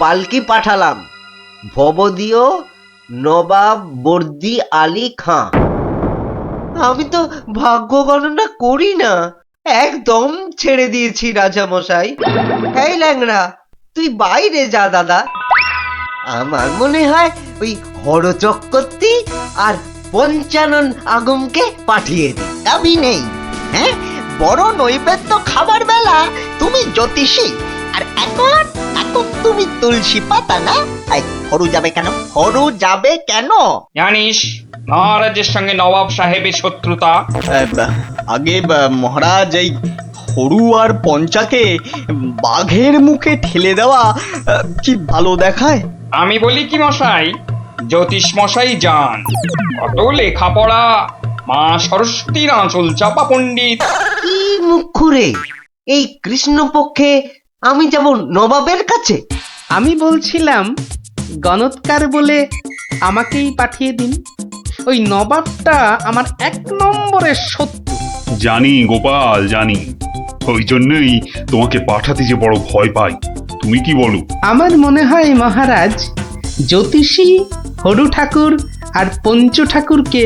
পালকি পাঠালাম, ভবদীয় নবাব বর্দি আলী খাঁ। আমি তো ভাগ্য গণনা করি না, একদম ছেড়ে দিয়েছি রাজা মশাই। এই ল্যাংড়া, তুই বাইরে যা দাদা। আমার মনে হয় ওই হরচক্রবর্তী আর পঞ্চানন আগমকে পাঠিয়ে দি। দাবি নেই, হ্যাঁ, বড় নৈবেদ্য খাবার বেলা তুমি জ্যোতিষী, আর এখন এখন তুমি তুলসী পাতা না? হরু যাবে কেন? হরু যাবে কেন? জানিস মহারাজের সঙ্গে নবাব সাহেবের শত্রুতা। আগে মহারাজ, এই হরু আর পঞ্চাকে বাঘের মুখে ঠেলে দেওয়া কি ভালো দেখায়? আমি বলি কি মশাই, জ্যোতিষ মশাই যান, অত লেখাপড়া, মা সরস্বতীর আঁচল চাপা পণ্ডিত। কি মুখ খুঁড়ে এই কৃষ্ণপক্ষে আমি যাব নবাবের কাছে? আমি বলছিলাম গণৎকার বলে আমাকেই পাঠিয়ে দিন। ওই নবাবটা আমার 1 নম্বরের শত্রু। জানি গোপাল, জানি। ওই জন্যই তোমাকে পাঠাতে যে বড় ভয় পাই। তুমি কি বলো? আমার মনে হয় মহারাজ, জ্যোতিষী হরু ঠাকুর আর পঞ্চু ঠাকুরকে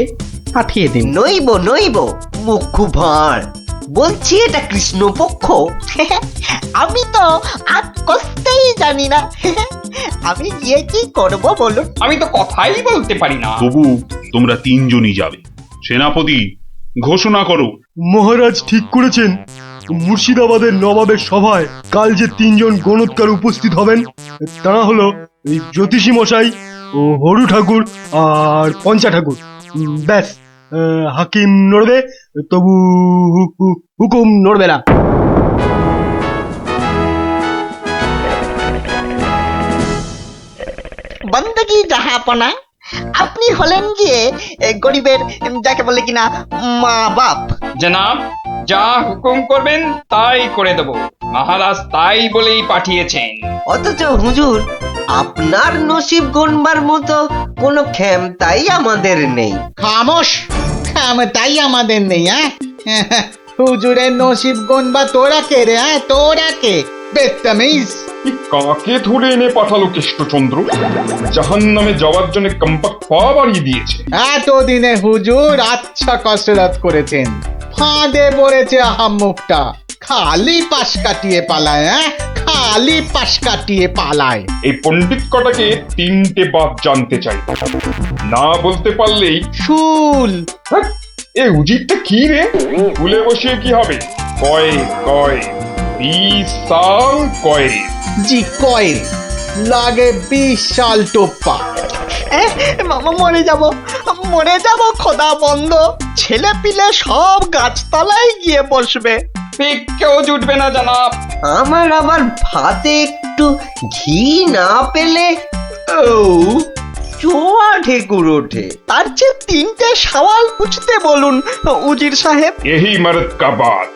পাঠিয়ে দিন। নইব মুখ খুব ভাঁড়। বলছি এটা কৃষ্ণপক্ষ। আমি তো আর কষতেই জানি না। আমি গিয়ে কি করব বলুন? আমি তো কথাই বলতে পারি না। তবু তোমরা 3 জনই যাবে। সেনাপতি, ঘোষণা করো। মহারাজ ঠিক করেছেন। মুর্শিদাবাদের নবাবের সভায় কাল যে 3 জন গণৎকার উপস্থিত হবেন তারা হলো এই জ্যোতিষী মশাই ও হরু ঠাকুর আর পঞ্চা ঠাকুর। ব্যাস, হাকিম নড়বে, তবু হুকুম নড়বে না। বন্দগি জাহাপনা, আপনি হলেন গিয়ে গরিবের যাকে বলে কিনা মা বাপ। জনাব, যা হুকুম করবেন তাই করে দেব। মহারাজ তাই বলেই পাঠিয়েছেন। অথচ হুজুর, আপনার নসিব গণবার মতো কোনো ক্ষমতাই আমাদের নেই। খামোশ, তাই আমাদের নেই। হুজুরের নসিব গনবা তোরা কে রে? তোরা কে? বেত্তামিজ। কাকে ধরে এনে পাঠালো কৃষ্ণচন্দ্র? জাহান্নামে যাওয়ার জন্য কম্পাক পা বাড়িয়ে দিয়েছে। এতদিনে হুজুর আচ্ছা কসরত করেছেন, ফাঁদে পড়েছে আহাম্মুকটা। খালি পাশ কাটিয়ে পালায়, খালি পাশ কাটিয়ে পালায়। এই পণ্ডিত কটাকে 3টে বাপ জানতে চাই, না বলতে পারলেই শুল। এ উজিরটা কি রে? ফুলে বসিয়ে কি হবে? কয় কয় 20 সাল কয়। জি কয় লাগে 20 সাল টোপ্পা। মরে যাব খোদা বন্ধ। ছেলে পিলে সব গাছতলায় গিয়ে বসবে। কেউ জুটবে না জনাব। আমার আবার ভাতে একটু ঘি না পেলে চোয়া ঠেকুর ওঠে। তার চেয়ে 3টে সওয়াল পুছতে বলুন উজির সাহেব। यही मर्द का बात।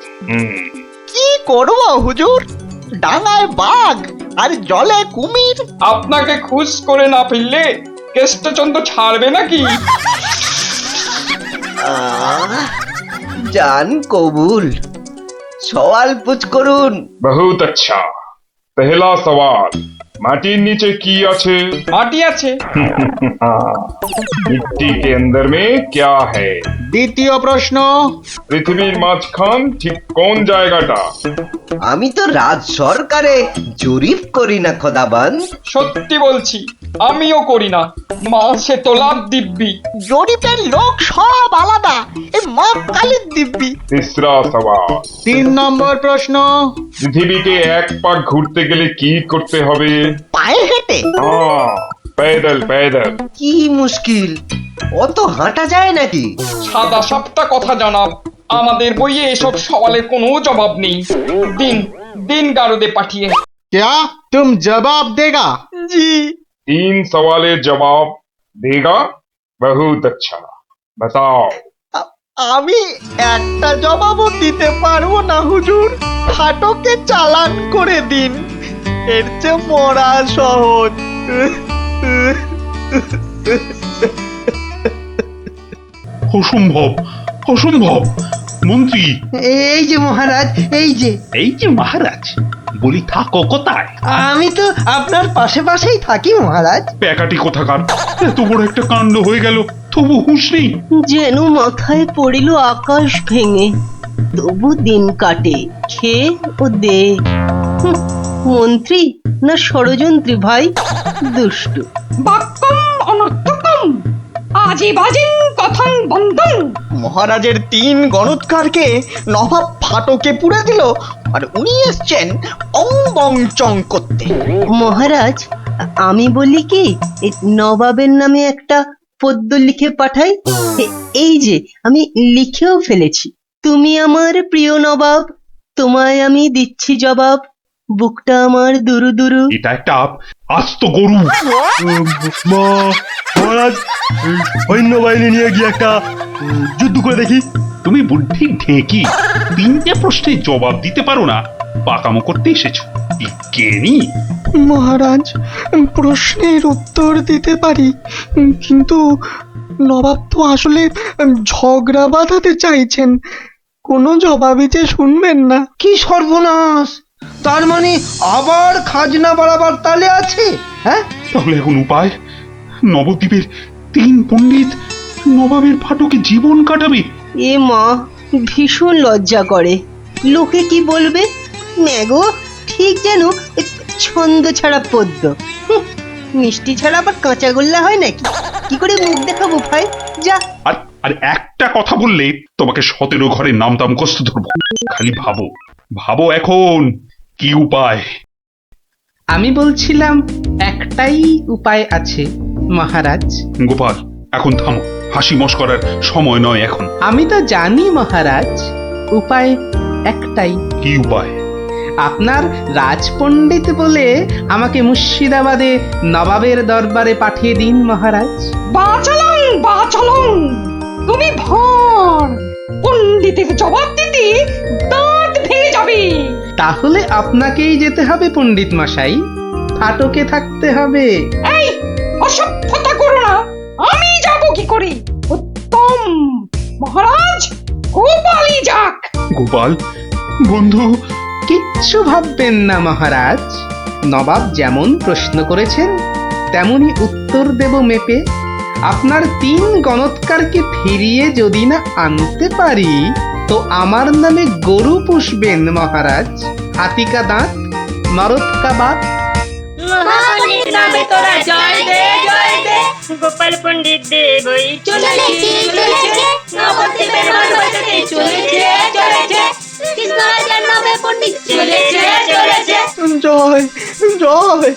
কি করব হুজুর? ডাঙায় বাঘ আর জলে কুমির। আপনাকে খুশ করে না ফেললে কেষ্টচন্দ্র ছাড়বে নাকি? জান কবুল, সওয়াল পুছ করুন। बहुत अच्छा। पहला सवाल, माटिर नीचे की আছে? মাটি আছে। मिट्टी के अंदर में क्या है? দ্বিতীয় প্রশ্ন, পৃথিবীর মাঝখান ঠিক কোন জায়গাটা? আমি তো রাজ সরকারে জরিপ করি না খোদাবান। সত্যি বলছি, আমিও করি না। মাসে তোলার দিব্যি। জরিপের লোক সব আলাদা। এই মা কালীর দিব্যি। तीसरा सवाल, 3 নম্বর প্রশ্ন, পৃথিবীকে 1 পাক ঘুরতে গেলে কি করতে হবে? পায়ে হেঁটে। हाँ, पैदल पैदल। কি মুশকিল, অত হাঁটা যায় নাকি? সাদা সাপটা কথা জানাব, আমাদের বইয়ে এসব সওয়ালের কোনো জবাব নেই। দিন দিন গারদে পাঠিয়ে। क्या तुम जवाब देगा? জি। 3 सवालेर जवाब देगा? बहुत अच्छा। बताओ। আমি একটা জবাবও দিতে পারবো না হুজুর। ফাটকে চালান করে দিন, এর চেয়ে মরা সহজ। অসম্ভব, অসম্ভব। মন্ত্রী, এই যে মহারাজ, এই যে মহারাজ, বলি থাকো কোথায়? আমি তো আপনার পাশেই থাকি মহারাজ। প্যাকাটি কোথাকার, এত বড় একটা কাণ্ড হয়ে গেল, তবু হুঁশ নেই। যেন মাথায় পড়িল আকাশ ভেঙে, তবু দিন কাটে খেয়ে ও দে। মন্ত্রী না ষড়যন্ত্রী ভাই, দুষ্টু। বাক্যম অনর্থকম আজীবাজিন কথং বন্ধন। মহারাজের 3 গণৎকারকে নবাব ফাটকে পুড়ে দিল, আর উনি এসছেন অং বং চং করতে। মহারাজ, আমি বলি কি, নবাবের নামে একটা পদ্য লিখে পাঠাই। এই যে আমি লিখেও ফেলেছি। তুমি আমার প্রিয় নবাব, তোমায় আমি দিচ্ছি জবাব, বুকটা আমার দুরু দুরু। এটা একটা আস্ত গরু। মহারাজ, এই সৈন্যবাহিনী নিয়ে গিয়ে একটা যুদ্ধ করে দেখি। তুমি বুদ্ধি ঢেকি, 3টে প্রশ্নের জবাব দিতে পারো না, পাকামো করতে এসেছো। কেনি মহারাজ, প্রশ্নের উত্তর দিতে পারি, কিন্তু নবাব তো আসলে ঝগড়া বাঁধাতে চাইছেন, কোনো জবাবই যে শুনবেন না। কি সর্বনাশ! তার মানে আবার খাজনা বাড়াবার তালে আছে? হ্যাঁ, তাহলে এখন উপায়? নবদ্বীপের 3 পণ্ডিত নবাবের ফাটকে জীবন কাটাবে। এ মা, ভীষণ লজ্জা করে। লোকে কি বলবে? ম্যাগো, ঠিক যেন ছন্দ ছাড়া পদ্য। মিষ্টি ছাড়া আবার কাঁচাগোল্লা হয় নাকি? কি করে মুখ দেখাবো ভাই? যা। আর একটা কথা বললে তোমাকে 17 ঘরের নামটা মুখস্থ ধরবো। খালি ভাবো ভাবো এখন কি উপায়। আমি বলছিলাম একটাই উপায় আছে মহারাজ। গোপাল, এখন থামো, হাসি মশকরার সময় নয় এখন। আমি তো জানি মহারাজ, উপায় একটাই। কি উপায়? আপনার রাজপণ্ডিত বলে আমাকে মুর্শিদাবাদে নবাবের দরবারে পাঠিয়ে দিন মহারাজ। বাচালং, তুমি ভর পণ্ডিতের জবাব দিতে দাঁত ভেঙে যাবে। তাহলে আপনাকেই যেতে হবে পণ্ডিত মশাই, ফাটকে থাকতে হবে। এই অসভ্যতা করো না, আমি যাব কি করে? উত্তম, মহারাজ গোপালই যাক। গোপাল বন্ধু, কিচ্ছু ভাববেন না মহারাজ, নবাব যেমন প্রশ্ন করেছেন তেমনি উত্তর দেব মেপে। আপনার 3 গণৎকারকে ফিরিয়ে যদি না আনতে পারি তো আমার নামে গরু পুষবেন মহারাজ, হাতিকা দাঁত, মরদকা বাত। মহাপণ্ডিত নামে তোরা জয় দে, জয় দে। গোপাল পণ্ডিত দেবই চলেছে, নবদ্বীপের মান বাঁচাতে চলেছে, কৃষ্ণরাজার নামে পণ্ডিত চলেছে। জয় জয়,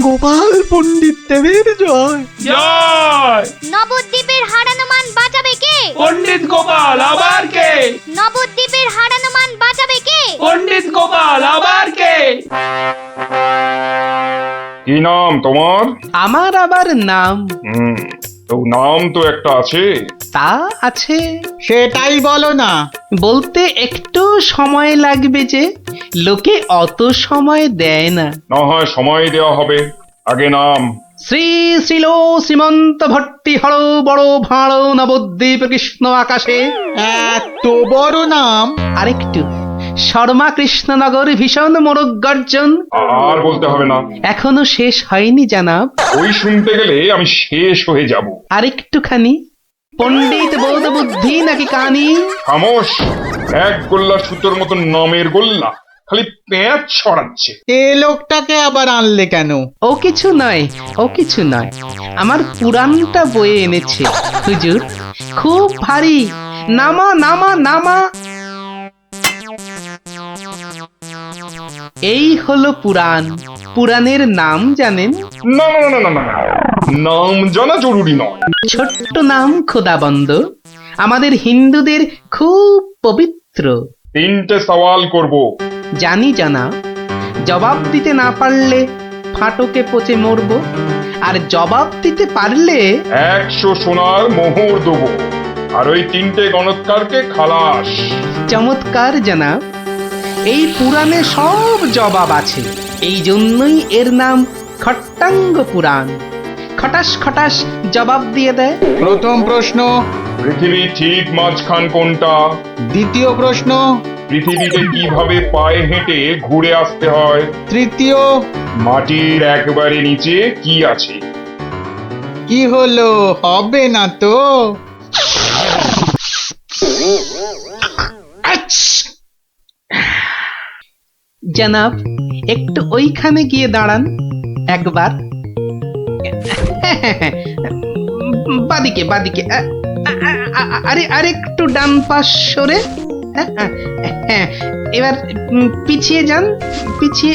গোপাল পণ্ডিত দেবের জয়। জয়! নবদ্বীপের হারানো মান বাঁচাবে কে? পণ্ডিত গোপাল, আবার কে? নবদ্বীপের হারানো মান বাঁচাবে কে? পণ্ডিত গোপাল, আবার কে? কি নাম তোমার? আমার আবার নাম? তো নাম তো একটা আছে। তা আছে। সেটাই বলো না। বলতে একটু সময় লাগবে যে, লোকে অত সময় দেয় না। না হয় সময় দেওয়া হবে, আগে নাম। শ্রী শ্রীল শ্রীমন্ত ভট্টি হর বড় ভাঁড় নবদ্বীপ কৃষ্ণ আকাশে। এত বড় নাম? আরেকটু, শর্মা কৃষ্ণনগর ভীষণ মোরগ গর্জন। আর বলতে হবে না, এখনো শেষ হয়নি জানাব। ওই শুনতে গেলে আমি শেষ হয়ে যাব। আরেকটুখানি, পণ্ডিত বোধ বুদ্ধি নাকি কানি। খামোশ, এক গোল্লা সুতোর মতন নামের গোল্লা, খালি পেঁচ ছড়াচ্ছে। এ লোকটাকে আবার আনলে কেন? ও কিছু নয়, ও কিছু নয়, আমার পুরাণটা বয়ে এনেছে হুজুর, খুব ভারী। নামা নামা নামা। এই হলো পুরাণ। পুরাণের নাম জানেন? না না না না না, নাম জানা জরুরি নয়। ছোট্ট নাম খোদাবন্দ, আমাদের হিন্দুদের খুব পবিত্র। 3টে সওয়াল করব। জানি জানা, জবাব দিতে না পারলে ফাটকে পচে মরব, আর জবাব দিতে পারলে 100 সোনার মোহর দেবো, আর ওই 3টে গণৎকারকে খালাস। চমৎকার জানাব, এই পুরাণে সব জবাব আছে, এই জন্যই এর নাম খট্টাঙ্গ পুরাণ। খটাস খটাস জবাব দিয়ে দেয়। প্রথম প্রশ্ন, পৃথিবীর ঠিক মাঝখান কোনটা? দ্বিতীয় প্রশ্ন, পৃথিবীতে কিভাবে পায়ে হেঁটে ঘুরে আসতে হয়? তৃতীয়, মাটির একবারে নিচে কি আছে? কি হলো, হবে না তো? জানাব, একটু ওইখানে গিয়ে দাঁড়ান একবার। বাদিকে বাদিকে, আরে আরেকটু ডান পাশ সরে। হ্যাঁ, এবার পিছিয়ে যান, পিছিয়ে।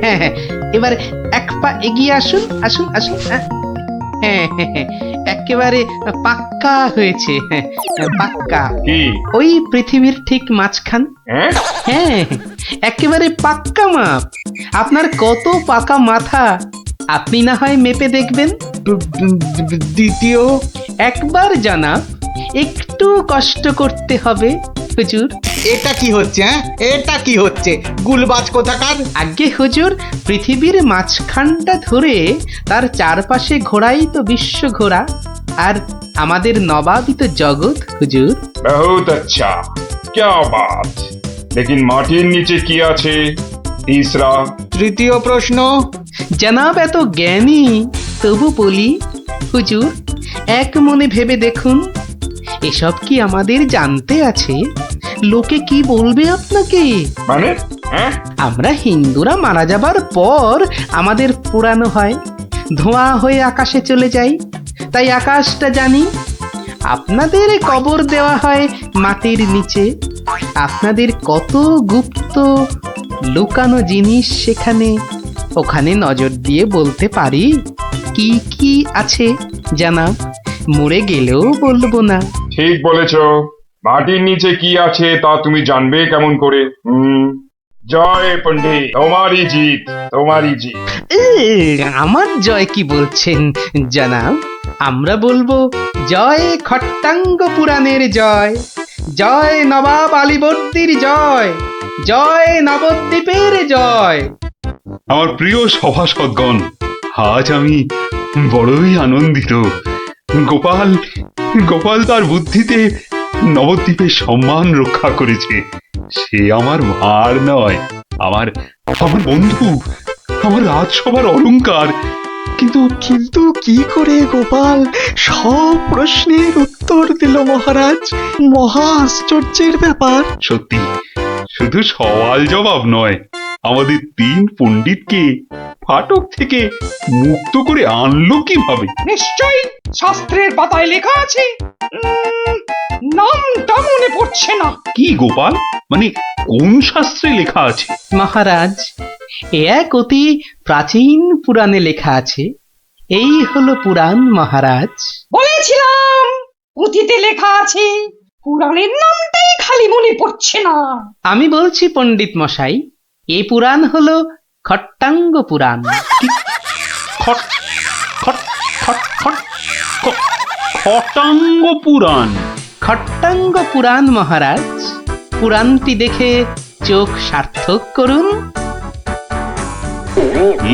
হ্যাঁ, এবার এক পা এগিয়ে আসুন, আসুন আসুন। হ্যাঁ, একেবারে পাক্কা হয়েছে, পাক্কা। কি? ওই পৃথিবীর ঠিক মাঝখান। হ্যাঁ, একেবারে পাক্কা মাপ। আপনার কত পাকা মাথা আপনি না হয় মেপে দেখবেন। দ্বিতীয় একবার জানাব, একটু কষ্ট করতে হবে হুজুর। এটা কি হচ্ছে? হ্যাঁ, এটা কি হচ্ছে? গুলবাজ কোথাকার। আগে হুজুর, পৃথিবীর মাঝখানটা ধরে তার চারপাশে ঘোরাই তো বিশ্ব ঘোরা, আর আমাদের নবাবই তো জগৎ হুজুর। বহুত আচ্ছা, क्या बात। लेकिन মাটির নিচে কি আছে? তিসরা। তৃতীয় প্রশ্ন। জানাব এত জ্ঞানী, তবু বলি হুজুর, এক মনে ভেবে দেখুন, এসব কি আমাদের জানতে আছে? লোকে কি বলবে আপনাকে? মানে আমরা হিন্দুরা মারা যাবার পর আমাদের পোড়ানো হয়, ধোঁয়া হয়ে আকাশে চলে যাই, তাই আকাশটা জানি। আপনাদের কবর দেওয়া হয় মাটির নিচে, আপনাদের কত গুপ্ত লুকানো জিনিস সেখানে, ওখানে নজর দিয়ে বলতে পারি কি কি আছে জানাব, মরে গেলেও বলবো না। ঠিক বলেছ। মাটির নিচে কি আছে তা তুমি জানবে কেমন করে? জয় পণ্ডিত, তোমারই জিত, তোমারই জিত। আমার জয় কি বলছেন জানাব? আমরা বলবো জয় খট্টাঙ্গ পুরাণের জয়, জয় নবাব আলীবর্দীর জয়, জয় নবদ্বীপের জয়। আমার প্রিয় সভাসদগণ, আজ আমি বড়ই আনন্দিত। গোপাল গোপাল তার বুদ্ধিতে নবদ্বীপের সম্মান রক্ষা করেছে। সে আমার ভার নয়, আমার আমার বন্ধু, আমার রাজসভার অলংকার। কিন্তু কিন্তু কি করে গোপাল সব প্রশ্নের উত্তর দিল মহারাজ? মহা আশ্চর্যের ব্যাপার। সত্যি, শুধু সওয়াল জবাব নয়, আমাদের 3 পণ্ডিতকে ফাটক থেকে মুক্ত করে আনলো কিভাবে? নিশ্চয়ই শাস্ত্রের পাতায় লেখা আছে, নামটা মনে পড়ছে না। কি গোপাল, মানে কোন শাস্ত্রে লেখা আছে? মহারাজ, এ এক অতি প্রাচীন পুরাণে লেখা আছে। এই হলো পুরাণ মহারাজ। বলেছিলাম পুঁথিতে লেখা আছে, পুরাণের নামটাই খালি মনে পড়ছে না। আমি বলছি পণ্ডিত মশাই, এ পুরাণ হলো খট্টাঙ্গ পুরাণ। খটাঙ্গ পুরাণ? খট্টাঙ্গ পুরাণ মহারাজ। পুরাণটি দেখে চোখ সার্থক করুন।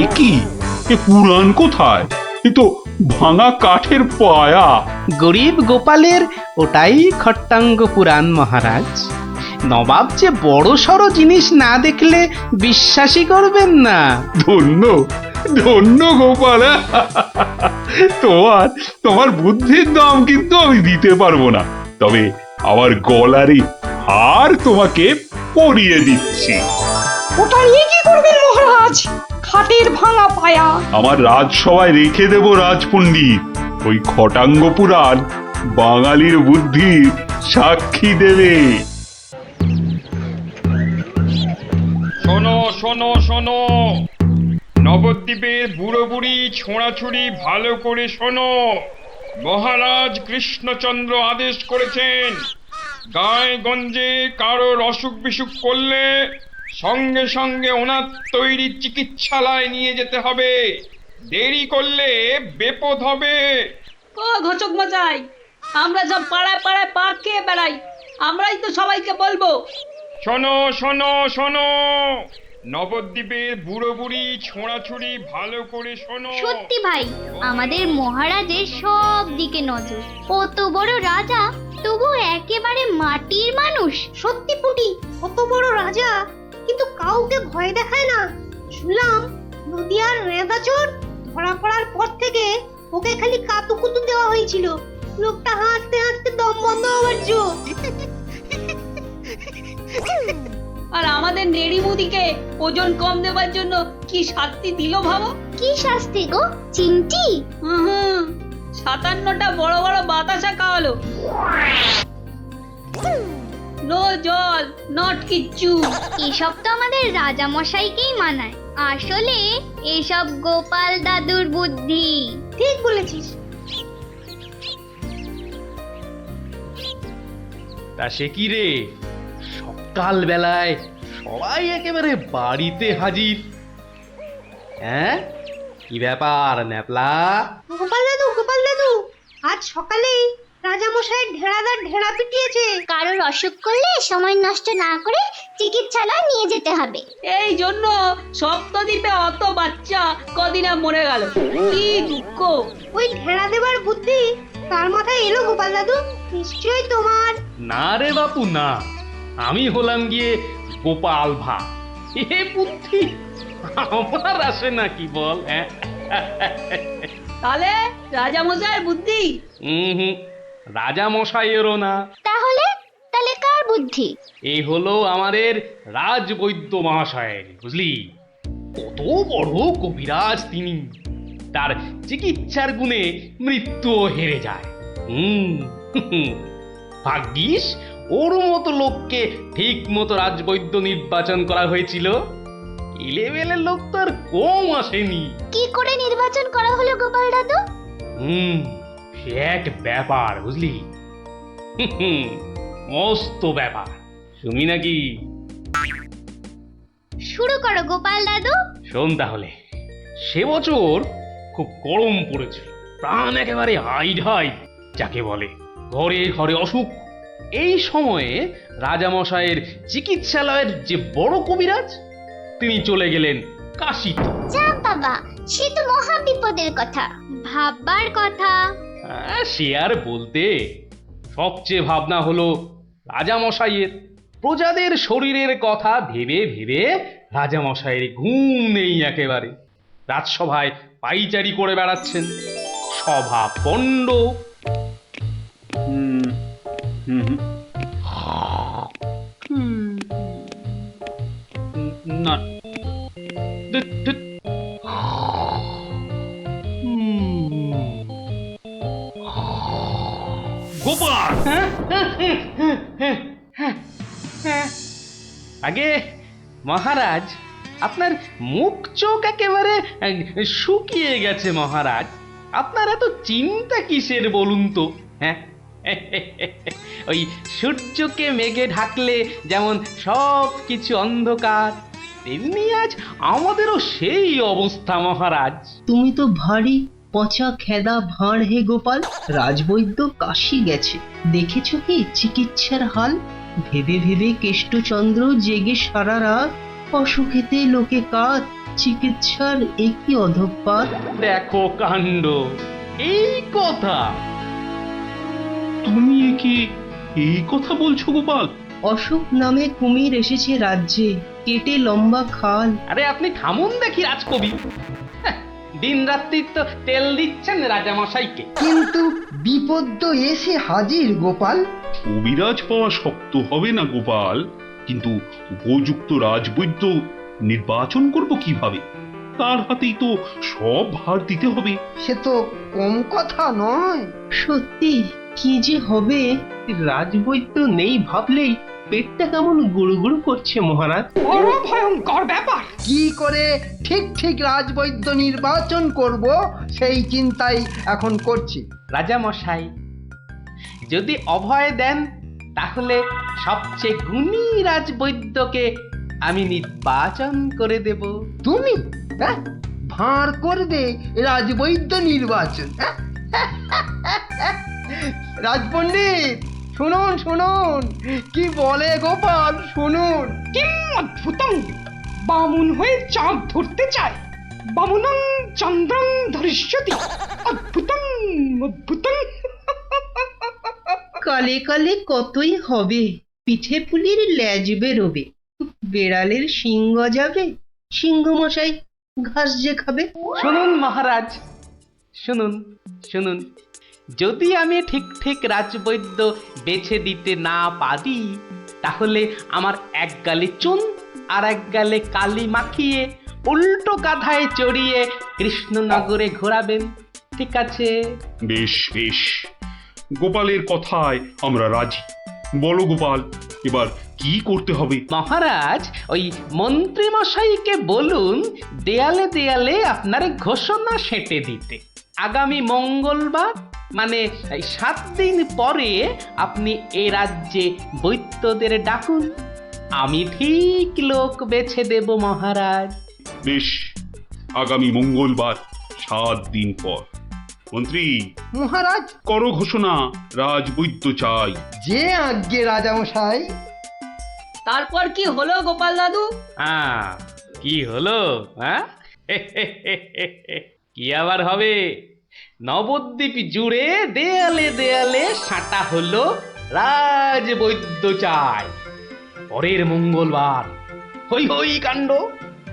এ কি? এ পুরাণ কোথায়? এ তো ভাঙা কাঠের পায়া। গরিব গোপালের ওটাই খট্টাঙ্গ পুরাণ মহারাজ। নবাব যে বড় সড় জিনিস না দেখলে বিশ্বাসই করবেন না। ধন্য ধন্য গোপাল। তোমার বুদ্ধির দাম কিন্তু আমি দিতে পারবো না, তবে আমার গলারই হার তোমাকে পরিয়ে দিচ্ছি। ওটা নিয়ে কি করবেন মহারাজ? খাটের ভাঙা পায়া আমার রাজসভায় রেখে দেব রাজপণ্ডিত। ওই খটাঙ্গ পুরাণ বাঙালির বুদ্ধির সাক্ষী দেবে। শোনো শোনো শোনো, নবদ্বীপের বুড়ো বুড়ি ছোঁড়াছুড়ি ভালো করে শোনো। মহারাজ কৃষ্ণচন্দ্র আদেশ করেছেন, গায়ে গঞ্জে কারোর অসুখ বিসুখ করলে সঙ্গে সঙ্গে ওনার তৈরি চিকিৎসালয় নিয়ে যেতে হবে। দেরি করলে বিপদ হবে। ও ঘচক মশাই, আমরা সব পাড়ায় পাড়ায় পা খেয়ে বেড়াই, আমরাই তো সবাইকে বলবো। শোনো শোনো শোনো, নবদ্বীপের বুড়ো বুড়ি ছোঁড়াছুড়ি ভালো করে শোনো। সত্যি ভাই, আমাদের মহারাজের সব দিকে নজর। অত বড় রাজা, তবু একেবারে মাটির মানুষ। সত্যি পুটি, কত বড় রাজা কিন্তু কাউকে ভয় দেখায় না। শুনলাম নদিয়ার রেঁদাচোর ধরা পড়ার পর থেকে ওকে খালি কাতুকুতু দেওয়া হয়েছিল। লোকটা হাসতে হাসতে দম বন্ধ হওয়ার জো। আর আমাদের নেড়িমুদিকে ওজন কম দেওয়ার জন্য কি শাস্তি দিল ভাবো? কি শাস্তি গো চিমটি? 57টা বড় বড় বাতাসা খাওয়ালো। নো জল, নট কিচ্ছু। এসব তো আমাদের রাজা মশাইকেই মানায়। আসলে এসব গোপাল দাদুর বুদ্ধি। ঠিক বলেছিস। তা সে কি রে, সকাল বেলায় সবাই একেবারে বাড়িতে হাজির। হ্যাঁ, কি ব্যাপার ন্যাপলা? গোপাল দাদু আজ সকালেই রাজামশাইয়ের ঢেড়াদার ঢেড়া পিটিয়েছে। কারোর অসুখ করলে সময় নষ্ট না করে চিকিৎসালয়ে নিয়ে যেতে হবে। এই জন্য সপ্তদ্বীপে অত বাচ্চা কদিনা মরে গেল। কি দুঃখ! ওই ঢেড়া দেবার বুদ্ধি তার মাথায় এলো গোপাল দাদু? নিশ্চয়ই তোমার। না রে বাপু না, আমি হলাম গিয়ে গোপাল ভাঁড়। এ বুদ্ধি আমার আসে নাকি বল? হ্যাঁ, তাহলে রাজামশাইয়ের বুদ্ধি? হুম, রাজা মশাইয়েরও না। তাহলে কার বুদ্ধি? এই হলো আমাদের রাজবৈদ্য মহাশয়ের, বুঝলি? কত বড় কবিরাজ তিনি, তার চিকিৎসার গুণে মৃত্যুও হেরে যায়। ভাগ্যিস ওর মতো লোককে ঠিক মতো রাজবৈদ্য নির্বাচন করা হয়েছিল। লেভেলের লোক তো আর কম আসেনি। কি করে নির্বাচন করা হলো গোপাল দাদু? সে এক ব্যাপার, বুঝলি? মস্ত ব্যাপার, শুনি নাকি? শুরু করো গোপাল দাদু। শোন তাহলে। সে বছর খুব গরম পড়েছিল, প্রাণ একেবারে হাই ঢাই যাকে বলে। ঘরে ঘরে অসুখ। এই সময়ে রাজামশাইয়ের চিকিৎসালয়ের যে বড় কবিরাজ, তিনি চলে গেলেন কাশীতে। যা বাবা, সে তো মহা বিপদের কথা, ভাববার কথা। সে আর বলতে, সবচেয়ে ভাবনা হলো রাজামশাইয়ের। প্রজাদের শরীরের কথা ভেবে ভেবে রাজামশাইয়ের ঘুম নেই একেবারে। রাজসভায় পাইচারি করে বেড়াচ্ছেন, সভা পণ্ড। না, গোপাল! আগে মহারাজ, আপনার মুখ চোখ একেবারে শুকিয়ে গেছে মহারাজ। আপনার এত চিন্তা কিসের বলুন তো? হ্যাঁ, ওই সূর্যকে মেঘে ঢাকলে যেমন সব কিছু অন্ধকার, তেমনি আজ আমাদেরও সেই অবস্থা মহারাজ। তুমি তো ভারী পচা খেদা ভাঁড় হে গোপাল। রাজবৈদ্য কাশি গেছে, দেখেছো কি চিকিৎসার হাল? ভেবে ভেবে কেষ্টচন্দ্র জেগে সারা রাত, অসুখেতে লোকে কাত, চিকিৎসার একই অধঃপাত। দেখো কাণ্ড, এই কথা তুমি কি এই কথা বলছো গোপাল? অসুখ নামে কুমির এসেছে রাজ্যে, কেটে লম্বা খাল। আরে আপনি থামুন দেখি রাজকবি। দিন রাত্রি তো তেল দিচ্ছেন রাজামশাইকে। কিন্তু বিপদ তো এসে হাজির গোপাল। কবিরাজ পাওয়া শক্ত হবে না গোপাল, কিন্তু উপযুক্ত রাজবৈদ্য নির্বাচন করব কিভাবে? তার হাতেই তো সব ভার দিতে হবে। সে তো কম কথা নয়। সত্যি কি যে হবে, রাজবৈদ্য নেই ভাবলেই পেটটা কেমন গুড়গুড় করছে মহারাজ। বড় ভয়ঙ্কর ব্যাপার। কি করে ঠিক ঠিক রাজবৈদ্য নির্বাচন করব সেই চিন্তাই এখন করছি। রাজামশাই যদি অভয় দেন, তাহলে সবচেয়ে গুণী রাজবৈদ্যকে আমি নির্বাচন করে দেব। তুমি ভাঁড় করবে রাজবৈদ্য নির্বাচন? রাজপণ্ডিত শুনুন শুনুন, কি বলে গোপাল শুনুন। কি অদ্ভুতং! বামুন হয়ে চাঁদ ধরতে চায়। বামুনং চন্দ্রং ধরিষ্যতি। অদ্ভুতং অদ্ভুতং। কালে কালে কতই হবে, পিঠে পুলির ল্যাজ বেরোবে, বেড়ালের সিংহ যাবে, সিংহ মশাই ঘাস যে খাবে। শুনুন মহারাজ, শুনুন শুনুন, যদি আমি ঠিক ঠিক রাজবৈদ্য বেছে দিতে না পারি, তাহলে আমার এক গালে চুন আর এক গালে কালি মাখিয়ে উল্টো কাঁধায় চড়িয়ে কৃষ্ণনগরে ঘোরাবেন, ঠিক আছে? বেশ বেশ, গোপালের কথায় আমরা রাজি। বলো গোপাল, এবার কি করতে হবে? মহারাজ, ওই মন্ত্রী মশাইকে বলুন দেয়ালে দেয়ালে আপনার ঘোষণা সেঁটে দিতে। আগামী মঙ্গলবার মানে 7 দিন পরে আপনি এ রাজ্যে বৈদ্যদের ডাকুন, আমি ঠিক লোক বেছে দেব মহারাজ। বেশ, আগামী মঙ্গলবার 7 দিন পর। মন্ত্রী, মহারাজ, করো ঘোষণা, রাজবৈদ্য চাই। যে আজ্ঞে রাজামশাই। তারপর কি হলো গোপাল দাদু? কি হলো? হ্যাঁ, কি আবার হবে? নবদ্বীপ জুড়ে দেয়ালে দেয়ালে সাঁটা হলো রাজবৈদ্য চাই। পরের মঙ্গলবার হই হই কাণ্ড,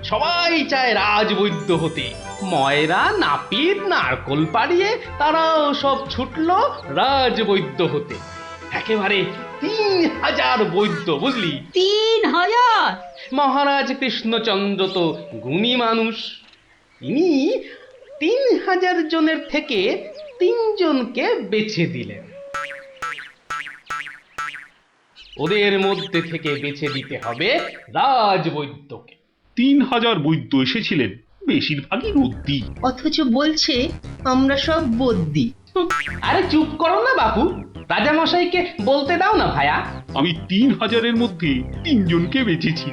সবাই চায় রাজবৈদ্য হতে। ময়রা, নাপিত, নারকোল পাড়িয়ে তারাও সব ছুটলো রাজবৈদ্য হতে। একেবারে 3000 বৈদ্য, বুঝলি? 3000! মহারাজ কৃষ্ণচন্দ্র তো গুণী মানুষ, তিনি 3000 জনের থেকে 3 জনকে বেছে দিলেন। ওদের মধ্যে থেকে বেছে দিতে হবে রাজবৈদ্যকে। 3000 বৈদ্য এসেছিলেন, বেশিরভাগই রদ্দি। অথচ বলছে আমরা সব বদ্যি। আরে চুপ করো না বাপু, রাজামশাইকে বলতে দাও না ভায়া। আমি 3000-এর মধ্যে 3 জনকে বেছেছি।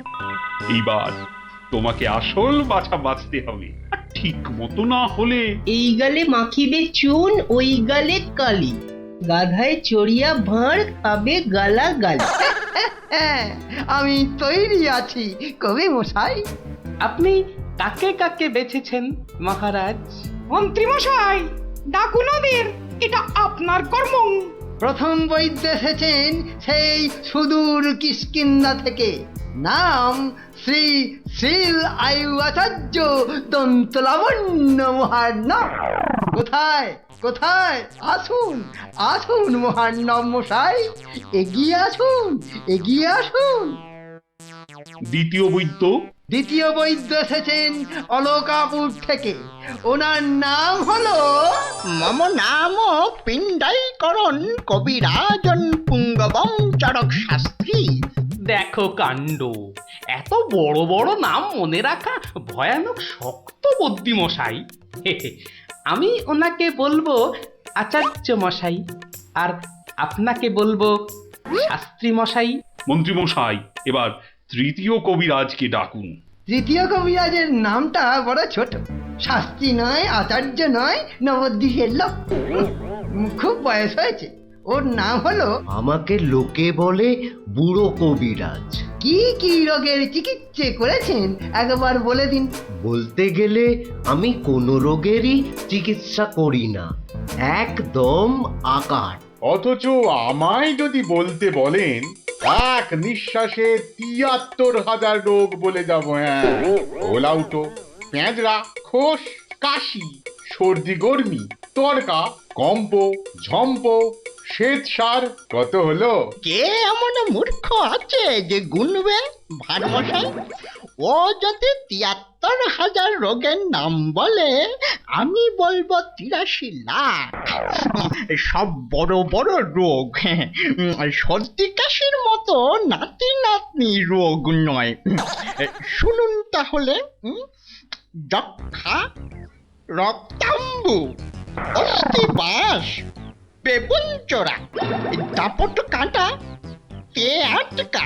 এইবার তোমাকে আসল বাছা বাছতে হবে, আর ঠিক মতো না হলে এই গালে মাখিবে চুন, ওই গালে কালি, গাধায় চড়িয়া ভাঁড় খাবে গালা গালি। আমি তৈরি আছি কবি মশাই। আপনি কাকে কাকে বেছেছেন মহারাজ? মন্ত্রী মশাই, ডাকুন ওদের, এটা আপনার কর্ম। প্রথম বৈদ্য এসেছেন সেই সুদূর কিষ্কিন্ধা থেকে, নাম শ্রী শ্রীল আয়ু আচার্য দন্তলাবণ্য মহার্ণব। কোথায় কোথায়? আসুন আসুন মহার্ণব মশাই, এগিয়ে আসুন এগিয়ে আসুন। দ্বিতীয় বৈদ্য? দ্বিতীয় বৈদ্য এসেছেন অলকাপুর থেকে, ওনার নাম হলো মম নাম পিণ্ডাইকরণ কবিরাজন পুঙ্গবং চরক শাস্ত্রী। দেখো কাণ্ড, এত বড় বড় নাম মনে রাখা ভয়ানক শক্ত বুদ্ধি মশাই। আমি ওনাকে বলবো আচার্য মশাই, আর আপনাকে বলবো শাস্ত্রী মশাই। মন্ত্রী মশাই, এবার তৃতীয় কবিরাজকে ডাকুন। তৃতীয় কবিরাজের নামটা বড় ছোট, শাস্ত্রী নয়, আচার্য নয়, নবদ্বীপের লোক, খুব বয়স হয়েছে। ওর নাম হলো, আমাকে লোকে বলে বুড়ো কবিরাজ। কি কি রোগের চিকিৎসা করেছেন একবার বলে দিন। বলতে গেলে আমি কোনো রোগেরই চিকিৎসা করি না, একদম আকার। অথচ আমায় যদি বলতে বলেন, এক নিঃশ্বাসে ৭৩,০০০ রোগ বলে যাব। হ্যাঁ, ওলাউটো, পেঁজরা, খোস, কাশি, সর্দি গর্মি, তরকা, কম্প, ঝম্প, শ্বেতসার, কত হলো? কে এমন মূর্খ আছে যে গুনবে ভারমশাই? ও যদি ৭৩,০০০ রোগের নাম বলে, আমি বলবো ৮৩ লাখ। সব বড় বড় রোগ, সর্দি কাশির মতো নাতি নাতনি রোগ নয়। শুনুন তাহলে, যক্ষা, রক্তাম্বু, অস্থিবাস, বেগুন চোরা, দাপট কাঁটা, আটকা,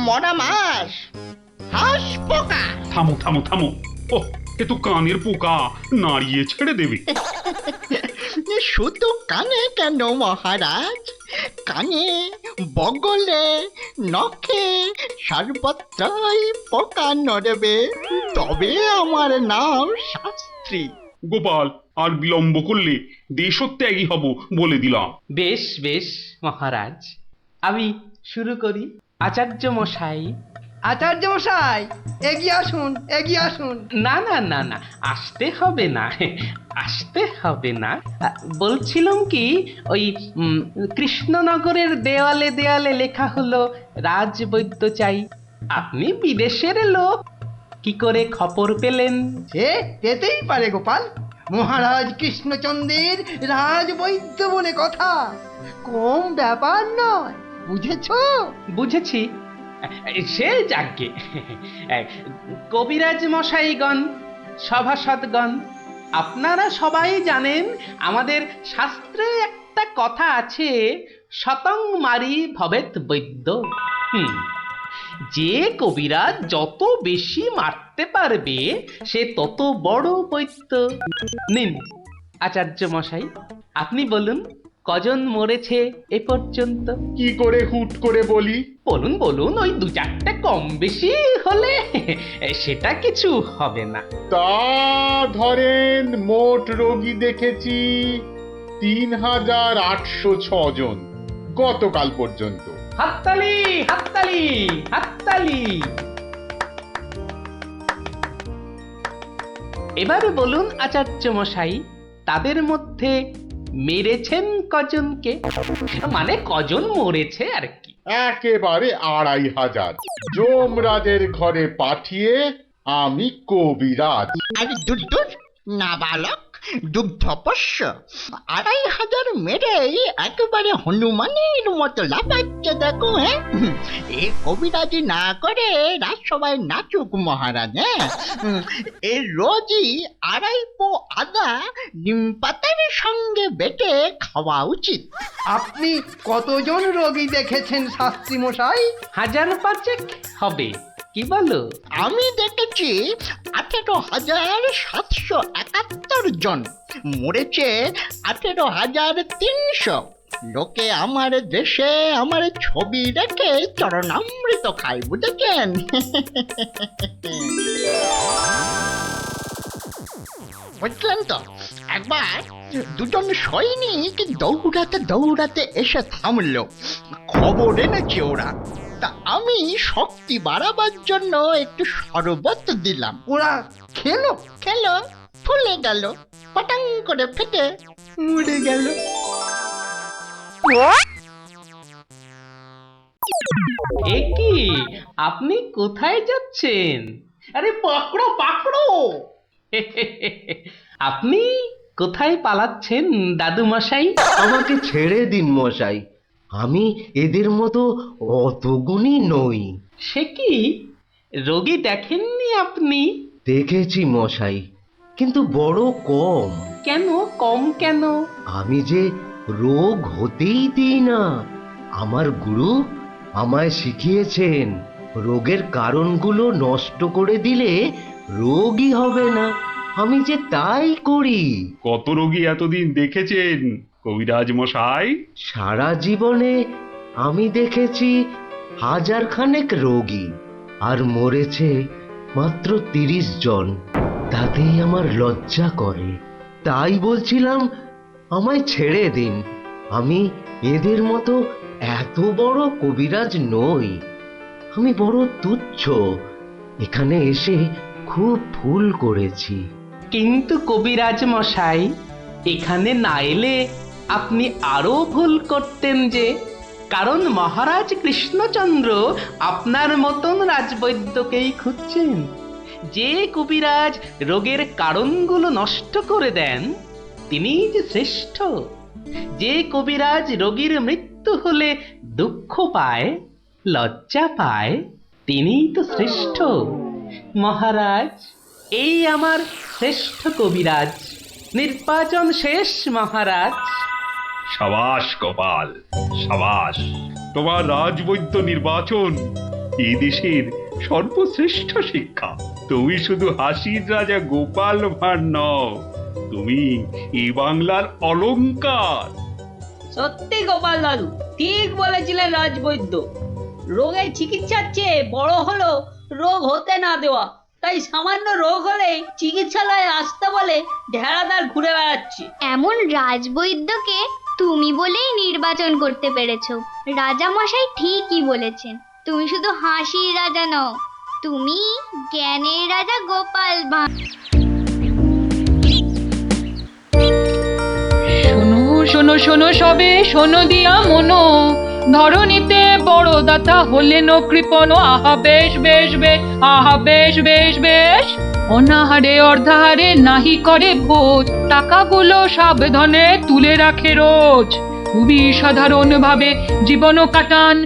মরা মাছ, হাঁস পোকা। থামো থামো থামো, ও এ তো কানের পোকা, নাড়িয়ে ছেড়ে দেবে। শুধু কানে কেন মহারাজ, কানে, বগলে, নখে, সর্বত্রই পোকা নড়বে, তবে আমার নাম শাস্ত্রী। গোপাল, আর বিলম্ব করলে দেশত্যাগী হব বলে দিলাম। বেশ বেশ মহারাজ, আমি শুরু করি। আচার্য মশাই, আচার্য মশাই, এগিয়ে আসুন এগিয়ে আসুন। না না না না, আসতে হবে না, আসতে হবে না। বলছিলাম কি, ওই কৃষ্ণনগরের দেওয়ালে দেওয়ালে লেখা হলো রাজবৈদ্য চাই। আপনি বিদেশের লোক, কি করে খবর পেলেন? সে যেতেই পারে গোপাল, মহারাজ কৃষ্ণচন্দ্রের রাজবৈদ্য বলে কথা, কম ব্যাপার নয়, বুঝেছো? বুঝেছি, সে যাকে। কবিরাজ মশাইগণ, সভাসদগণ, আপনারা সবাই জানেন আমাদের শাস্ত্রে একটা কথা আছে, শতং মারি ভবেত বৈদ্য। যে কবিরাজ যত বেশি মারতে পারবে সে তত বড় বৈদ্য। নিন আচার্য মশাই, আপনি বলুন কজন মরেছে এ পর্যন্ত? কি করে হুট করে বলি? বলুন বলুন, ওই দু চারটে কম বেশি হলে সেটা কিছু হবে না। তা ধরেন মোট রোগী দেখেছি ৩,৮০৬ জন গতকাল পর্যন্ত। হাততালি হাততালি হাততালি। এবারে বলুন আচার্য মশাই, তাদের মধ্যে মেরেছেন কজনকে? মানে কজন মরেছে আর কি। একেবারে ২৫০০। যমরাজের ঘরে পাঠিয়ে আমি কবিরাজ। আরে দূর দূর, নাবালক দুগ্ধপোষ্য ২৫০০ মেরেই একেবারে হনুমানের মতো লাফাচ্ছে দেখো। হ্যাঁ, এ কবিরাজি না করে রাজসভায় নাচুক মহারাজ। এর রোজই ২.৫ পো আদা নিম পাতার সঙ্গে বেটে খাওয়া উচিত। আপনি কতজন রোগী দেখেছেন শাস্ত্রী মশাই? ১৫০০ হবে, কি বলো? আমি দেখেছি ১৮,৭৭১ জন, মরেছে ১৮,৩০০। লোকে আমার দেশে আমার ছবি রেখে চরণামৃত খায়, বুঝেছেন? বুঝলেন তো? একবার দুজন সৈনিক দৌড়াতে দৌড়াতে এসে থামলো, খবর এনেছে ওরা। তা আমি শক্তি বাড়াবার জন্য একটু শরবত দিলাম। ওরা খেলো? খেলো, ফুলে গেল, পটাং করে ফেটে মরে গেল। এ কি, আপনি কোথায় যাচ্ছেন? আরে পাকড়ো পাকড়ো। আপনি কোথায় পালাচ্ছেন দাদু মশাই? আমাকে ছেড়ে দিন মশাই, আমি এদের মতো অত গুণী নই। সে কি, রোগী দেখেননি আপনি? দেখেছি মশাই, কিন্তু বড় কম। কেন কম কেন? আমি যে রোগ হতেই দিই না। আমার গুরু আমায় শিখিয়েছেন রোগের কারণগুলো নষ্ট করে দিলে রোগই হবে না। আমি যে তাই করি। কত রোগী এতদিন দেখেছেন কবিরাজ মশাই? সারা জীবনে আমি দেখেছি ১০০০ খানেক রোগী, আর মরেছে মাত্র ৩০ জন। তাতেই আমার লজ্জা করে। তাই বলছিলাম আমায় ছেড়ে দিন। আমি এদের মতো এত বড় কবিরাজ নই। আমি বড় তুচ্ছ। এখানে এসে খুব ভুল করেছি। কিন্তু কবিরাজ মশাই, এখানে না এলে আপনি আরো ভুল করতেন যে। কারণ মহারাজ কৃষ্ণচন্দ্র আপনার মতন রাজবৈদ্যকেই খুঁজছেন। যে কবিরাজ রোগের কারণগুলো নষ্ট করে দেন তিনিই যে শ্রেষ্ঠ। যে কবিরাজ রোগীর মৃত্যু হলে দুঃখ পায়, লজ্জা পায়, তিনিই তো শ্রেষ্ঠ। মহারাজ, এই আমার শ্রেষ্ঠ কবিরাজ। নির্বাচন শেষ মহারাজ। সাবাস গোপাল, সাবাস। তোমার রাজবৈদ্য নির্বাচন এই দেশের সর্বশ্রেষ্ঠ শিক্ষা। তুমি শুধু হাসির রাজা গোপাল ভাঁড় নও, তুমি এই বাংলার অলংকার। সত্যি গোপাল দাদু ঠিক বলেছিলেন রাজবৈদ্য। রোগের চিকিৎসার চেয়ে বড় হলো রোগ হতে না দেওয়া। তাই সামান্য রোগ হলেই চিকিৎসালয়ে আসতে বলে ঢেড়াদার ঘুরে বেড়াচ্ছে। এমন রাজবৈদ্যকে তুমি বলেই নির্বাচন করতে পেরেছো। রাজা মশাই ঠিকই বলেছেন, তুমি শুধু হাসির রাজা নও, তুমি জ্ঞানের রাজা গোপাল ভাঁড়। শোনো শোনো শোনো সবে, শোনো দিয়া মনো, ধরণীতে বড় দাতা হলেন কৃপণ। আহা বেশ বেশ বেশ, আহা বেশ বেশ বেশ। অনাহারে অর্ধাহারে নাহি করে ভোজ, টাকাগুলো সাবধানে তুলে রাখে রোজ। খুবই সাধারণ ভাবে জীবন কাটান,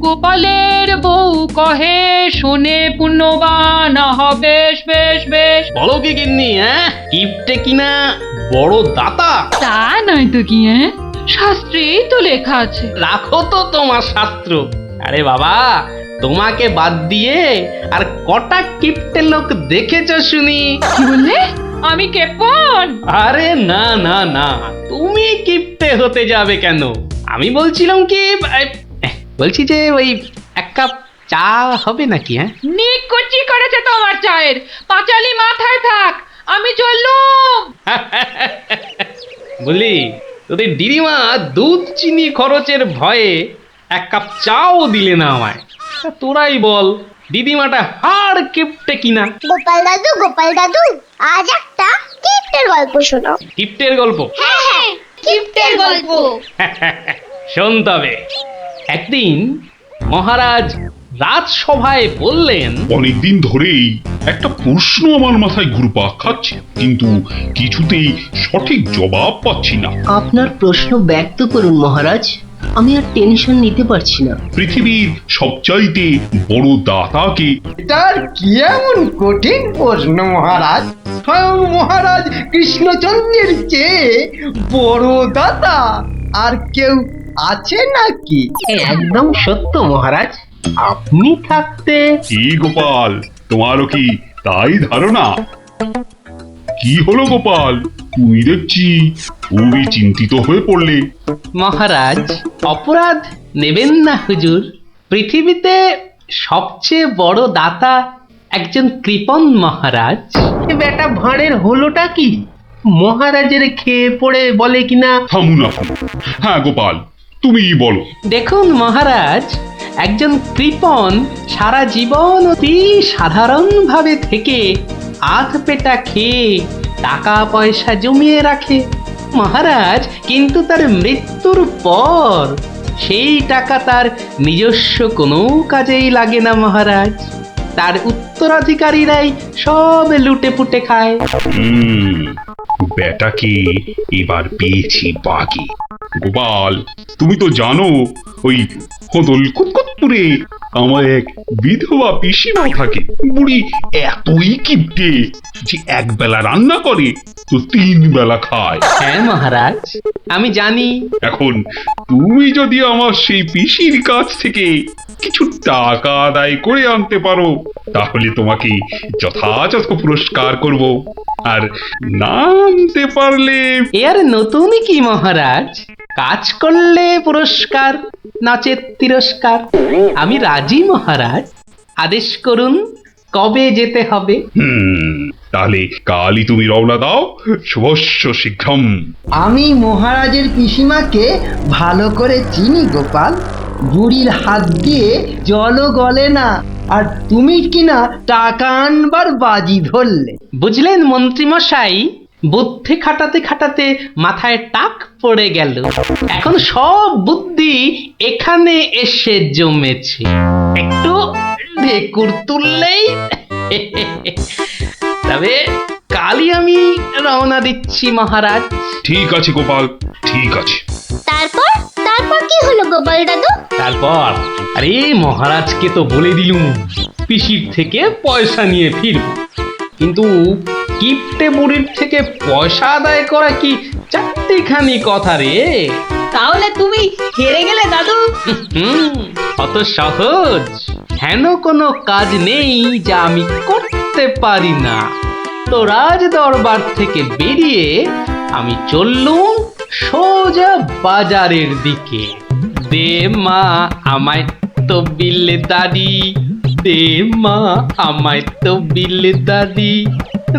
গোপালের বউ কহে শোনে পুণ্যবান, আহা বেশ বেশ বেশ। বলো কি গিন্নি, হ্যাঁ কিপটে কিনা বড় দাতা? তা নয় তো কি, হ্যাঁ শাস্ত্রেই তো লেখা আছে। রাখো তো তোমার শাস্ত্র। আরে বাবা, তোমাকে বাদ দিয়ে আর কটা কিপটে লোক দেখেছো শুনি? কি বললে? আমি কেপন? আরে না না না, তুমি কিপটে হতে যাবে কেন? আমি বলছিলাম কি, বলছি যে ওই এক কাপ চা হবে নাকি? হ্যাঁ নিকুচি করেছে তোমার চায়ের, পাঁচালি মাথায় থাক, আমি চললুম। বলি তোদের দিদিমা দুধ চিনি খরচের ভয়ে এক কাপ চাও দিলে না আমায়। তা তোরাই বল, দিদিমাটা হাড় কিপটে কিনা? গোপাল দাদু আজ একটা কিপ্টের গল্প শোনাও। কিপ্টের গল্প? হ্যাঁ হ্যাঁ, কিপ্টের গল্প। শোন তবে। একদিন মহারাজ রাজসভায় বললেন, অনেকদিন ধরেই একটা প্রশ্ন আমার মাথায় ঘুরপাক খাচ্ছে, কিন্তু কিছুতেই সঠিক জবাব পাচ্ছি না। আপনার প্রশ্ন ব্যক্ত করুন মহারাজ, আমি আর টেনশন নিতে পারছি না। পৃথিবীর সবচাইতে বড় দাতাকে? এটার কি এমন কঠিন প্রশ্ন মহারাজ? স্বয়ং মহারাজ কৃষ্ণচন্দ্রের চেয়ে বড় দাতা আর কেউ আছে নাকি? একদম সত্য মহারাজ, আপনি থাকতে। কি গোপাল, তোমারও কি তাই ধারণা? কি হলো গোপাল, তুমি দেখছি খুবই চিন্তিত হয়ে পড়লে। মহারাজ অপরাধ নেবেন না হুজুর, পৃথিবীতে সবচেয়ে বড় দাতা একজন কৃপণ মহারাজ। বেটা ভাঁড়ের হলোটা কি? মহারাজের খেয়ে পড়ে বলে কিনা। থামুন আপনি। হ্যাঁ গোপাল, তুমি বলো। দেখুন মহারাজ, একজন কৃপণ সারা জীবন অতি সাধারণভাবে থেকে আধ পেটা খেয়ে টাকা পয়সা জমিয়ে রাখে মহারাজ, কিন্তু তার মৃত্যুর পর সেই টাকা তার নিজস্ব কোনো কাজেই লাগে না মহারাজ। তার উত্তরাধিকারীরাই সব লুটে পুটে খায়। বেটাকে এবার পেয়েছি বাকি। গোপাল, তুমি তো জানো ওই হদল কুতকুতপুরে আমার এক বিধবা পিসিমা থাকে। বুড়ি এতই কিপটে যে এক বেলা রান্না করে তো 3 বেলা খায়। হ্যাঁ মহারাজ, আমি জানি। এখন তুমি যদি আমার সেই পিসির কাছ থেকে কিছু টাকা আদায় করে আনতে পারো, তাহলে তোমাকে যথাযথ পুরস্কার করব। আর না আনতে পারলে এর নতুন কি মহারাজ, কাজ করলে পুরস্কার, নাচের তিরস্কার। আমি রাজি মহারাজ, আদেশ করুন কবে যেতে হবে। তাহলে কালই তুমি রওনা দাও, শুভস্য শীঘ্রম। আমি মহারাজের পিসিমাকে ভালো করে চিনি গোপাল, বুড়ির হাত দিয়ে জলও গলে না, আর তুমি কিনা টাকা আনবার বাজি ধরলে। বুঝলেন মন্ত্রী মশাই, বুদ্ধি খাটাতে খাটাতে মাথায় টাক পড়ে গেল। এখন সব বুদ্ধি এখানে এসে জমেছে, একটু ঢেকুর তুললেই। তবে কালই আমি রওনা দিচ্ছি মহারাজ। ঠিক আছে গোপাল, ঠিক আছে। তারপর তারপর কি হলো গোপাল দাদু? তারপর আরে মহারাজকে তো বলে দিলুম পিসির থেকে পয়সা নিয়ে ফিরব, কিন্তু কিপটে বুড়ির থেকে পয়সা আদায় করা কি চারটিখানি কথা রে। তাহলে তুমি হেরে গেলে দাদু। অত সহজ হেন কোনো কাজ নেই যা আমি করতে পারি না। তো রাজ দরবার থেকে বেরিয়ে আমি চললুম সোজা বাজারের দিকে। দে মা আমায় তো বিলে দাদি, দে মা আমায় তো বিলে দাদি।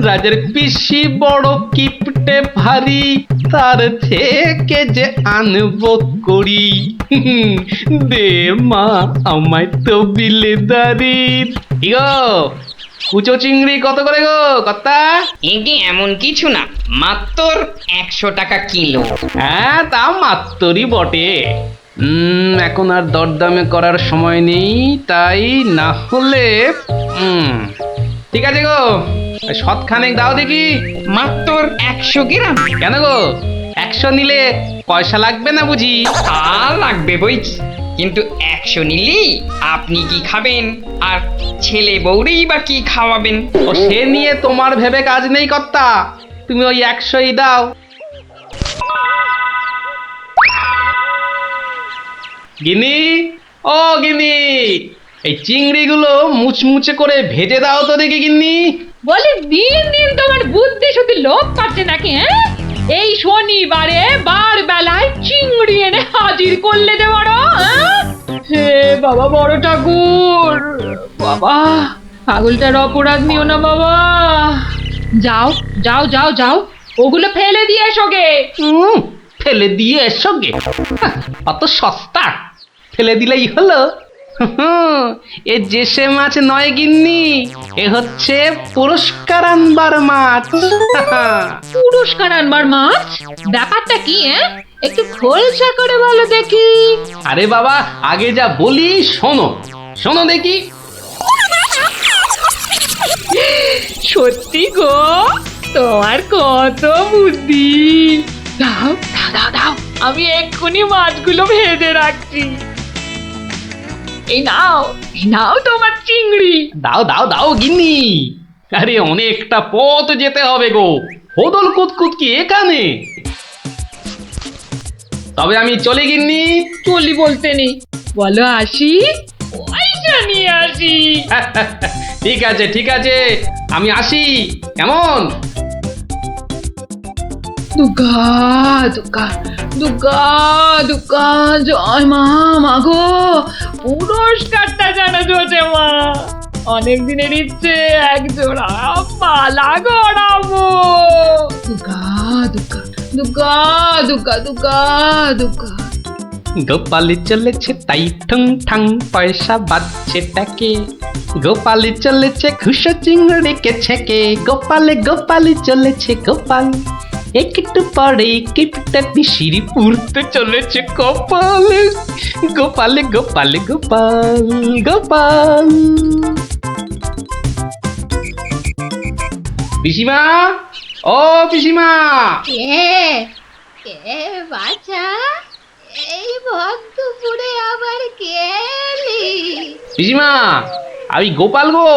রাজার পিসি বড় কিপটে ভারী, তার থেকে যে আনবো করি। দে মা আমায় তো বিলে দাদি। গো কুচো চিংড়ি কত করে গো কর্তা? এটি এমন কিছু না, মাত্র 100 টাকা কিলো। হ্যাঁ তা মাত্রই বটে। এখন আর দরদামে করার সময় নেই, তাই না হলে ঠিক আছে গো, শতখানেক দাও দেখি। মাত্র 100 গ্রাম। কেন গো, 100 নিলে পয়সা লাগবে না বুঝি? লাগবে বইছি। কিন্তু 100 নিলি আপনি কি খাবেন আর ছেলে বউরেই বা কি খাওয়াবেন? ও সে নিয়ে তোমার ভেবে কাজ নেই কর্তা, তুমি ওই 100ই দাও। গিনি, ও গিনি, এই চিংড়িগুলো মুচমুচে করে ভেজে দাও তো দেখি গিন্নি। বলি দিন দিন তোমার বুদ্ধি শুধু লোপ পাচ্ছে নাকি? হ্যাঁ, এই শনিবারে বার বেলায় চিংড়ি এনে হাজির করলে যে বড়। হে বাবা বড় ঠাকুর, বাবা পাগলটার অপরাধ নিও না বাবা। যাও যাও যাও যাও, ওগুলো ফেলে দিয়ে এসো গে। ফেলে দিয়ে এসো গে? অত সস্তা? ফেলে দিলেই হলো? এ জেসে মাছ নয় গিন্নি, এ হচ্ছে পুরস্কার আনবার মাছ। পুরস্কার আনবার মাছ? ব্যাপারটা কি? একটু খোলসা করে বলো দেখি। আরে বাবা, আগে যা বলি শোনো, শোনো দেখি। সত্যি গো, তোমার কত বুদ্ধি। দাও দাও দাও দাও, আমি এক্ষুনি মাছগুলো ভেজে রাখছি। এই নাও তোমার চিংড়ি। দাও দাও দাও গিন্নি। আরে অনেকটা পথ যেতে হবে গো, হোদল কুতকুত কি এখানে? তবে আমি চলে গিন্নি। চলি বলতে নেই, বলো আসি, পয়সা নিয়ে আসি। ঠিক আছে ঠিক আছে, আমি আসি, কেমন? দুর্গা দুর্গা দুর্গা দুর্গা, জয় মা। মাগো, পুরস্কারটা যেন জোটে মা। অনেক দিনের ইচ্ছে, এক জোড়া পালা গড়াবো। দুর্গা দুর্গা দুর্গা দুর্গা দুর্গা দুর্গা। গোপালি চলেছে তাই ঠং ঠাং, পয়সা বাজছে টাকে। গোপালি চলেছে খুশো চিংড়িকে ছেকে। গোপালে গোপালি চলেছে গোপাল, একটু পরে কিপটা পিসিরি পুরতে চলেছে কপাল। গোপালে গোপালে গোপাল গোপাল। পিসিমা, ও পিসিমা। কে বাছা, এই ভক্তপুরে আবার কে এলি? পিসিমা, আমি গোপাল গো,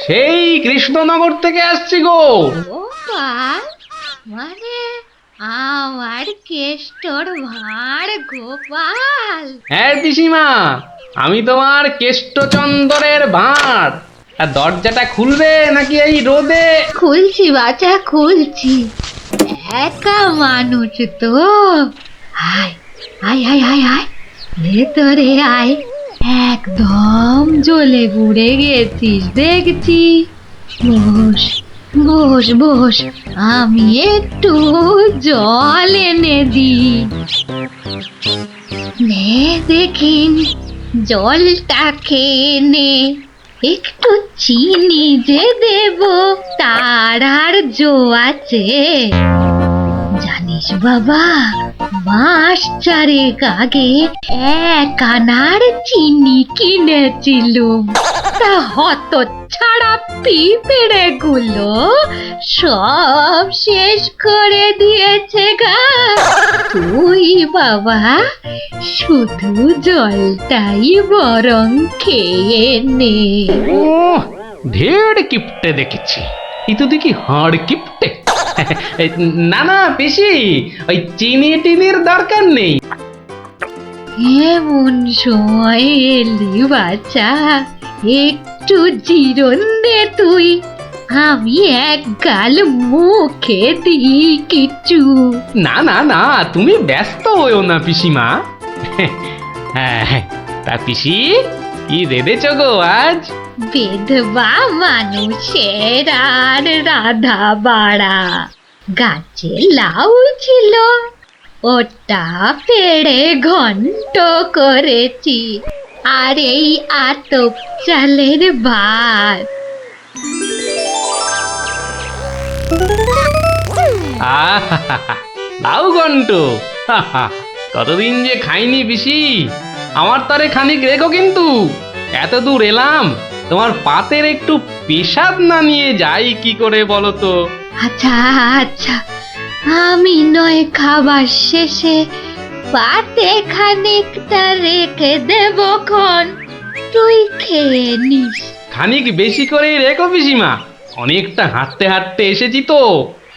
সেই কৃষ্ণনগর থেকে আসছি গো। গোপাল মানে আমার কেষ্টর ভাঁড় গোপাল? হ্যাঁ পিসিমা, আমি তোমার কেষ্টচন্দরের ভাঁড়। আর দরজাটা খুলবে নাকি এই রোদে? খুলছি বাছা, খুলছি। একা মানুষ তো, আয় আয় আয় আয় আয়, ভেতরে আয়। একদম জ্বলে পুড়ে গেছিস দেখছি। বস বস বস, আমি একটু জল এনে দিই। নে দেখিন, জলটা খেয়ে নে। একটু চিনি যে দেব, তার আর জো আছে? জানিস বাবা, মাস চারেক আগে 1 আনার চিনি কিনেছিলুম। তা হত ছাড়া পিঁপড়ে গুলো সব শেষ করে দিয়েছে গা। তুই বাবা শুধু জলটাই বরং খেয়ে নে। ঢের কিপটে দেখেছি, এই তো দেখি হাড় কিপটে। না না পিসি, ওই চিনি টিনির দরকার নেই। এমন সময় এলি বাচ্চা, একটু জিরন দে তুই। আমি এক গাল মুখে দিই কিছু। না না না, তুমি ব্যস্ত হইও না পিসিমা। হ্যাঁ, তা পিসি কি রেঁধেছ গো আজ? বিধবা মানুষের আর রাধা বাড়া। গাছে লাউ ছিল, ওটা পেড়ে ঘন্ট করেছি। আর এই আতপ চালের ভাত। লাউ ঘন্ট, কতদিন যে খাইনি পিসি। আমার তরে খানিক রেখো কিন্তু। এত দূর এলাম, তোমার পাতের একটু পেশাব না নিয়ে যাই কি করে বলো তো? আচ্ছা আচ্ছা, আমি নয় খাবার শেষে পাতে খানিকটা রেখে দেব খন, তুই খেয়ে নিস। খানিক বেশি করে রেখো পিসিমা, অনেকটা হাঁটতে হাঁটতে এসেছি তো,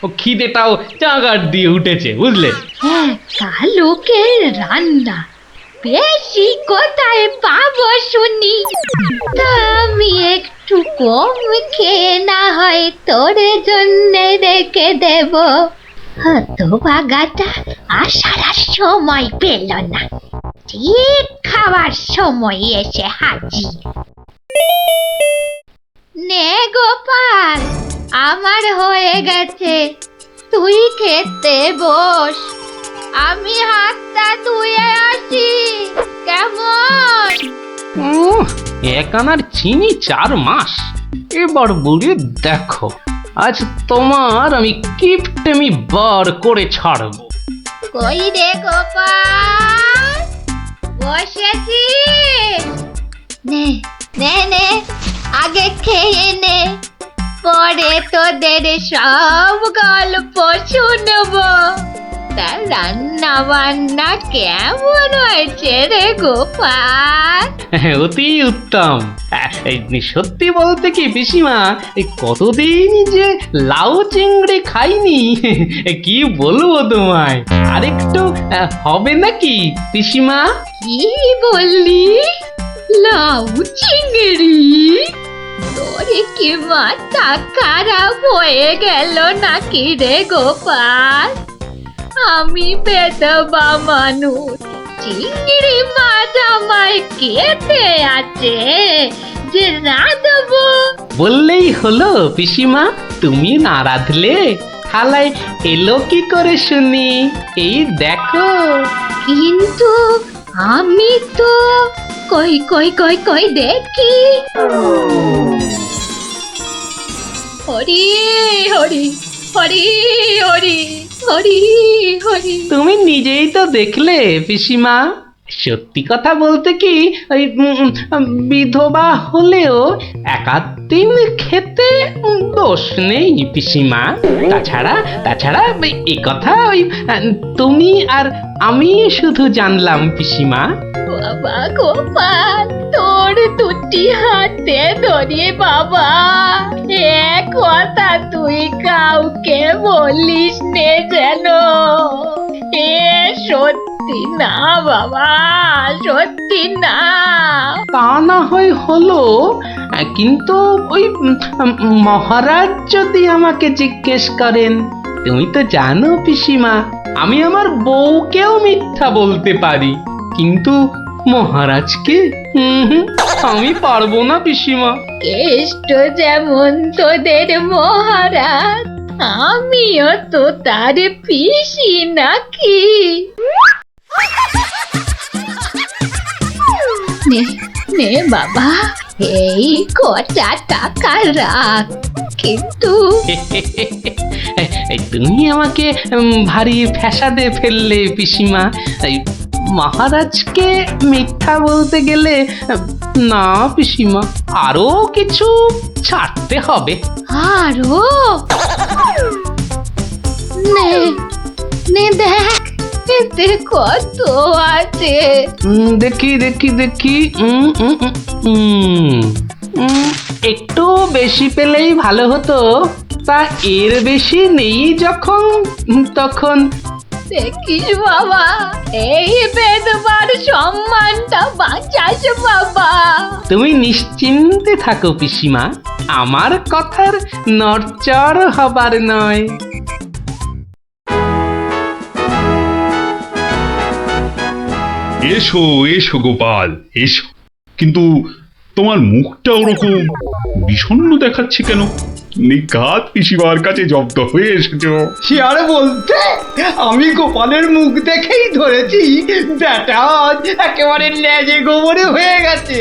ও খিদেটাও চাগার দিয়ে উঠেছে বুঝলে। হ্যাঁ, কালুকের রান্না বেশি কোথায় পাবো শুনি? তা আমি একটু কম খেয়ে না হয় তোর জন্য রেখে দেব। হতভাগাটা আসার আর সময় পেল না, ঠিক খাওয়ার সময় এসে হাজির। নে গোপাল, আমার হয়ে গেছে, তুই খেতে বস, আমি হাতটা ধুয়ে আসি, কেমন? এক আনার চিনি 4 মাস, এবার বুড়ি দেখো, আজ তোমার আমি কিপটেমি বার করে ছাড়বো। কই রে গোপাল, বসেছি? নে নে নে, আগে খেয়ে নে, পরে তোদের সব গল্প শুনবো। তা রান্না বান্না কেমন হয়েছে রে গোপাল? অতি উত্তম। সত্যি বলতে কি পিসিমা, কতদিন যে লাউ চিংড়ি খাইনি, কি বলবো তোমায়। আরেকটু হবে নাকি পিসিমা? কি বললি? লাউ চিংড়ি? তোরে কি মাথা খারাপ হয়ে গেল নাকি রে গোপাল? আমি বেদবা মানুষ, চিংড়ি মাছ আমায় খেতে আছে যে রাঁধবো? বললেই হলো পিসিমা, তুমি না রাঁধলে থালায় এলো কি করে শুনি? এই দেখো। কিন্তু আমি তো কই কই কই কই দেখি। হরি হরি হরি হরি হরি হরি। তুমি নিজেই তো দেখলে পিসিমা, সত্যি কথা বলতে কি, ওই বিধবা হলেও একাদিন খেতে দোষ নেই পিসিমা। তাছাড়া এ কথা ওই তুমি আর আমি শুধু জানলাম পিসিমা। বাবা গোপাল, তোর দুটি হাতে ধরে বাবা, এক কথা তুই কাউকে বলিস নে যেন। এ সত্যি না বাবা, সত্যি না। তা না হয় হলো, কিন্তু ওই মহারাজ যদি আমাকে জিজ্ঞেস করেন, তুমি তো জানো পিসিমা, আমি আমার বউকেও মিথ্যা বলতে পারি, কিন্তু মহারাজকে আমি পারবো না পিসিমা। কেষ্ট যেমন তোদের মহারাজ, আমিও তো তার পিসি নাকি? নে নে বাবা, এই কটা টাকা রাখ, কিন্তু তুমি আমাকে ভারী ফ্যাসাদে ফেললে পিসিমা। মহারাজকে মিথ্যা বলতে গেলে না পিসিমা, আরো কিছু ছাড়তে হবে। আরো? নে নে দেখ, এতে কত আছে? দেখি দেখি দেখি, একটু বেশি পেলেই ভালো হতো, তা এর বেশি নেই যখন, তখন দেখিস বাবা, এই বেদবার সম্মানটা বাঁচাস বাবা। তুমি নিশ্চিন্তে থাকো পিসিমা, আমার কথার নড়চড় হবার নয়। এসো এসো গোপাল, এসো। কিন্তু তোমার মুখটা ওরকম বিষণ্ণ দেখাচ্ছে কেন? নিঘাত পিসিমার কাছে জব্দ হয়ে এসেছো। সে আর বলতে, আমি গোপালের মুখ দেখেই ধরেছি ব্যাটা একেবারে লেজে গোবরে হয়ে গেছে।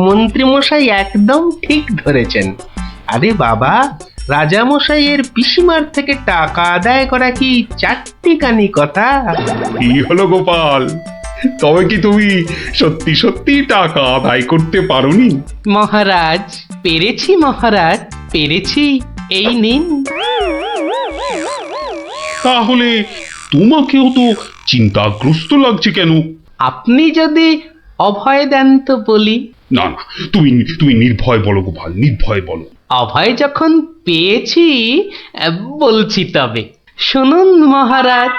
মন্ত্রী মশাই একদম ঠিক ধরেছেন। আরে বাবা, রাজামশাইয়ের পিসিমার থেকে টাকা আদায় করা কি চারটিখানি কথা? কি হলো গোপাল, তবে কি তুমি সত্যি সত্যি টাকা আদায় করতে পারোনি? মহারাজ, পেরেছি মহারাজ, পেরেছি, এই নিন। তাহলে তোমাকেও তো চিন্তাগ্রস্ত লাগছে কেন? আপনি যদি অভয় দেন তো বলি। না না, তুমি নির্ভয় বলো গোপাল, নির্ভয় বলো। অভয় যখন পেয়েছি বলছি তবে, শুনুন মহারাজ।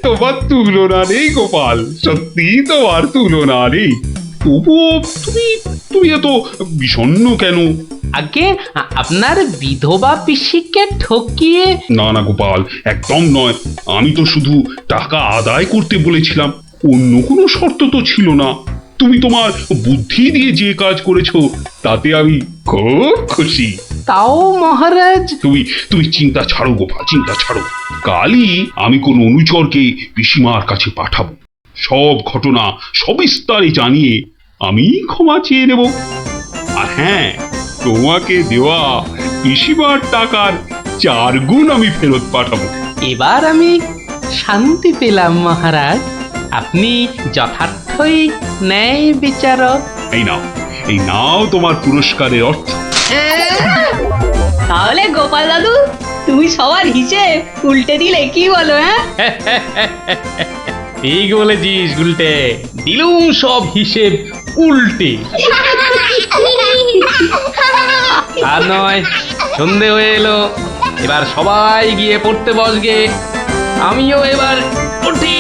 তোমার তুলনা নেই গোপাল, সত্যি তোমার তুলনা নেই। তবুও তুমি এত বিষণ্ণ কেন? আগে আপনার বিধবা পিসিকে ঠকিয়ে। না না গোপাল, একদম নয়। আমি তো শুধু টাকা আদায় করতে বলেছিলাম, অন্য কোনো শর্ত তো ছিল না। তুমি তোমার বুদ্ধি দিয়ে যে কাজ করেছো তাতে আমি খুব খুশি। তাও মহারাজ। তুমি চিন্তা ছাড়ো গোপাল, চিন্তা ছাড়ো। কালই আমি কোন অনুচরকে পিসিমার কাছে পাঠাবো, সব ঘটনা সবিস্তারে জানিয়ে আমি ক্ষমা চেয়ে নেব। আর হ্যাঁ, তোমাকে দেওয়া পিসিমার টাকার 4 গুণ আমি ফেরত পাঠাবো। এবার আমি শান্তি পেলাম মহারাজ, আপনি যথার্থই ন্যায় বিচারক। এই নাও তোমার পুরস্কারের অর্থ। তাহলে গোপাল দাদু, তুমি সবার হিসেব উল্টে দিলে, কি বলো? ঠিক বলেছিস গুলটে, দিলুম সব হিসেব উল্টে। আর নয়, সন্ধে হয়ে এলো, এবার সবাই গিয়ে পড়তে বসগে। আমিও এবার উঠি।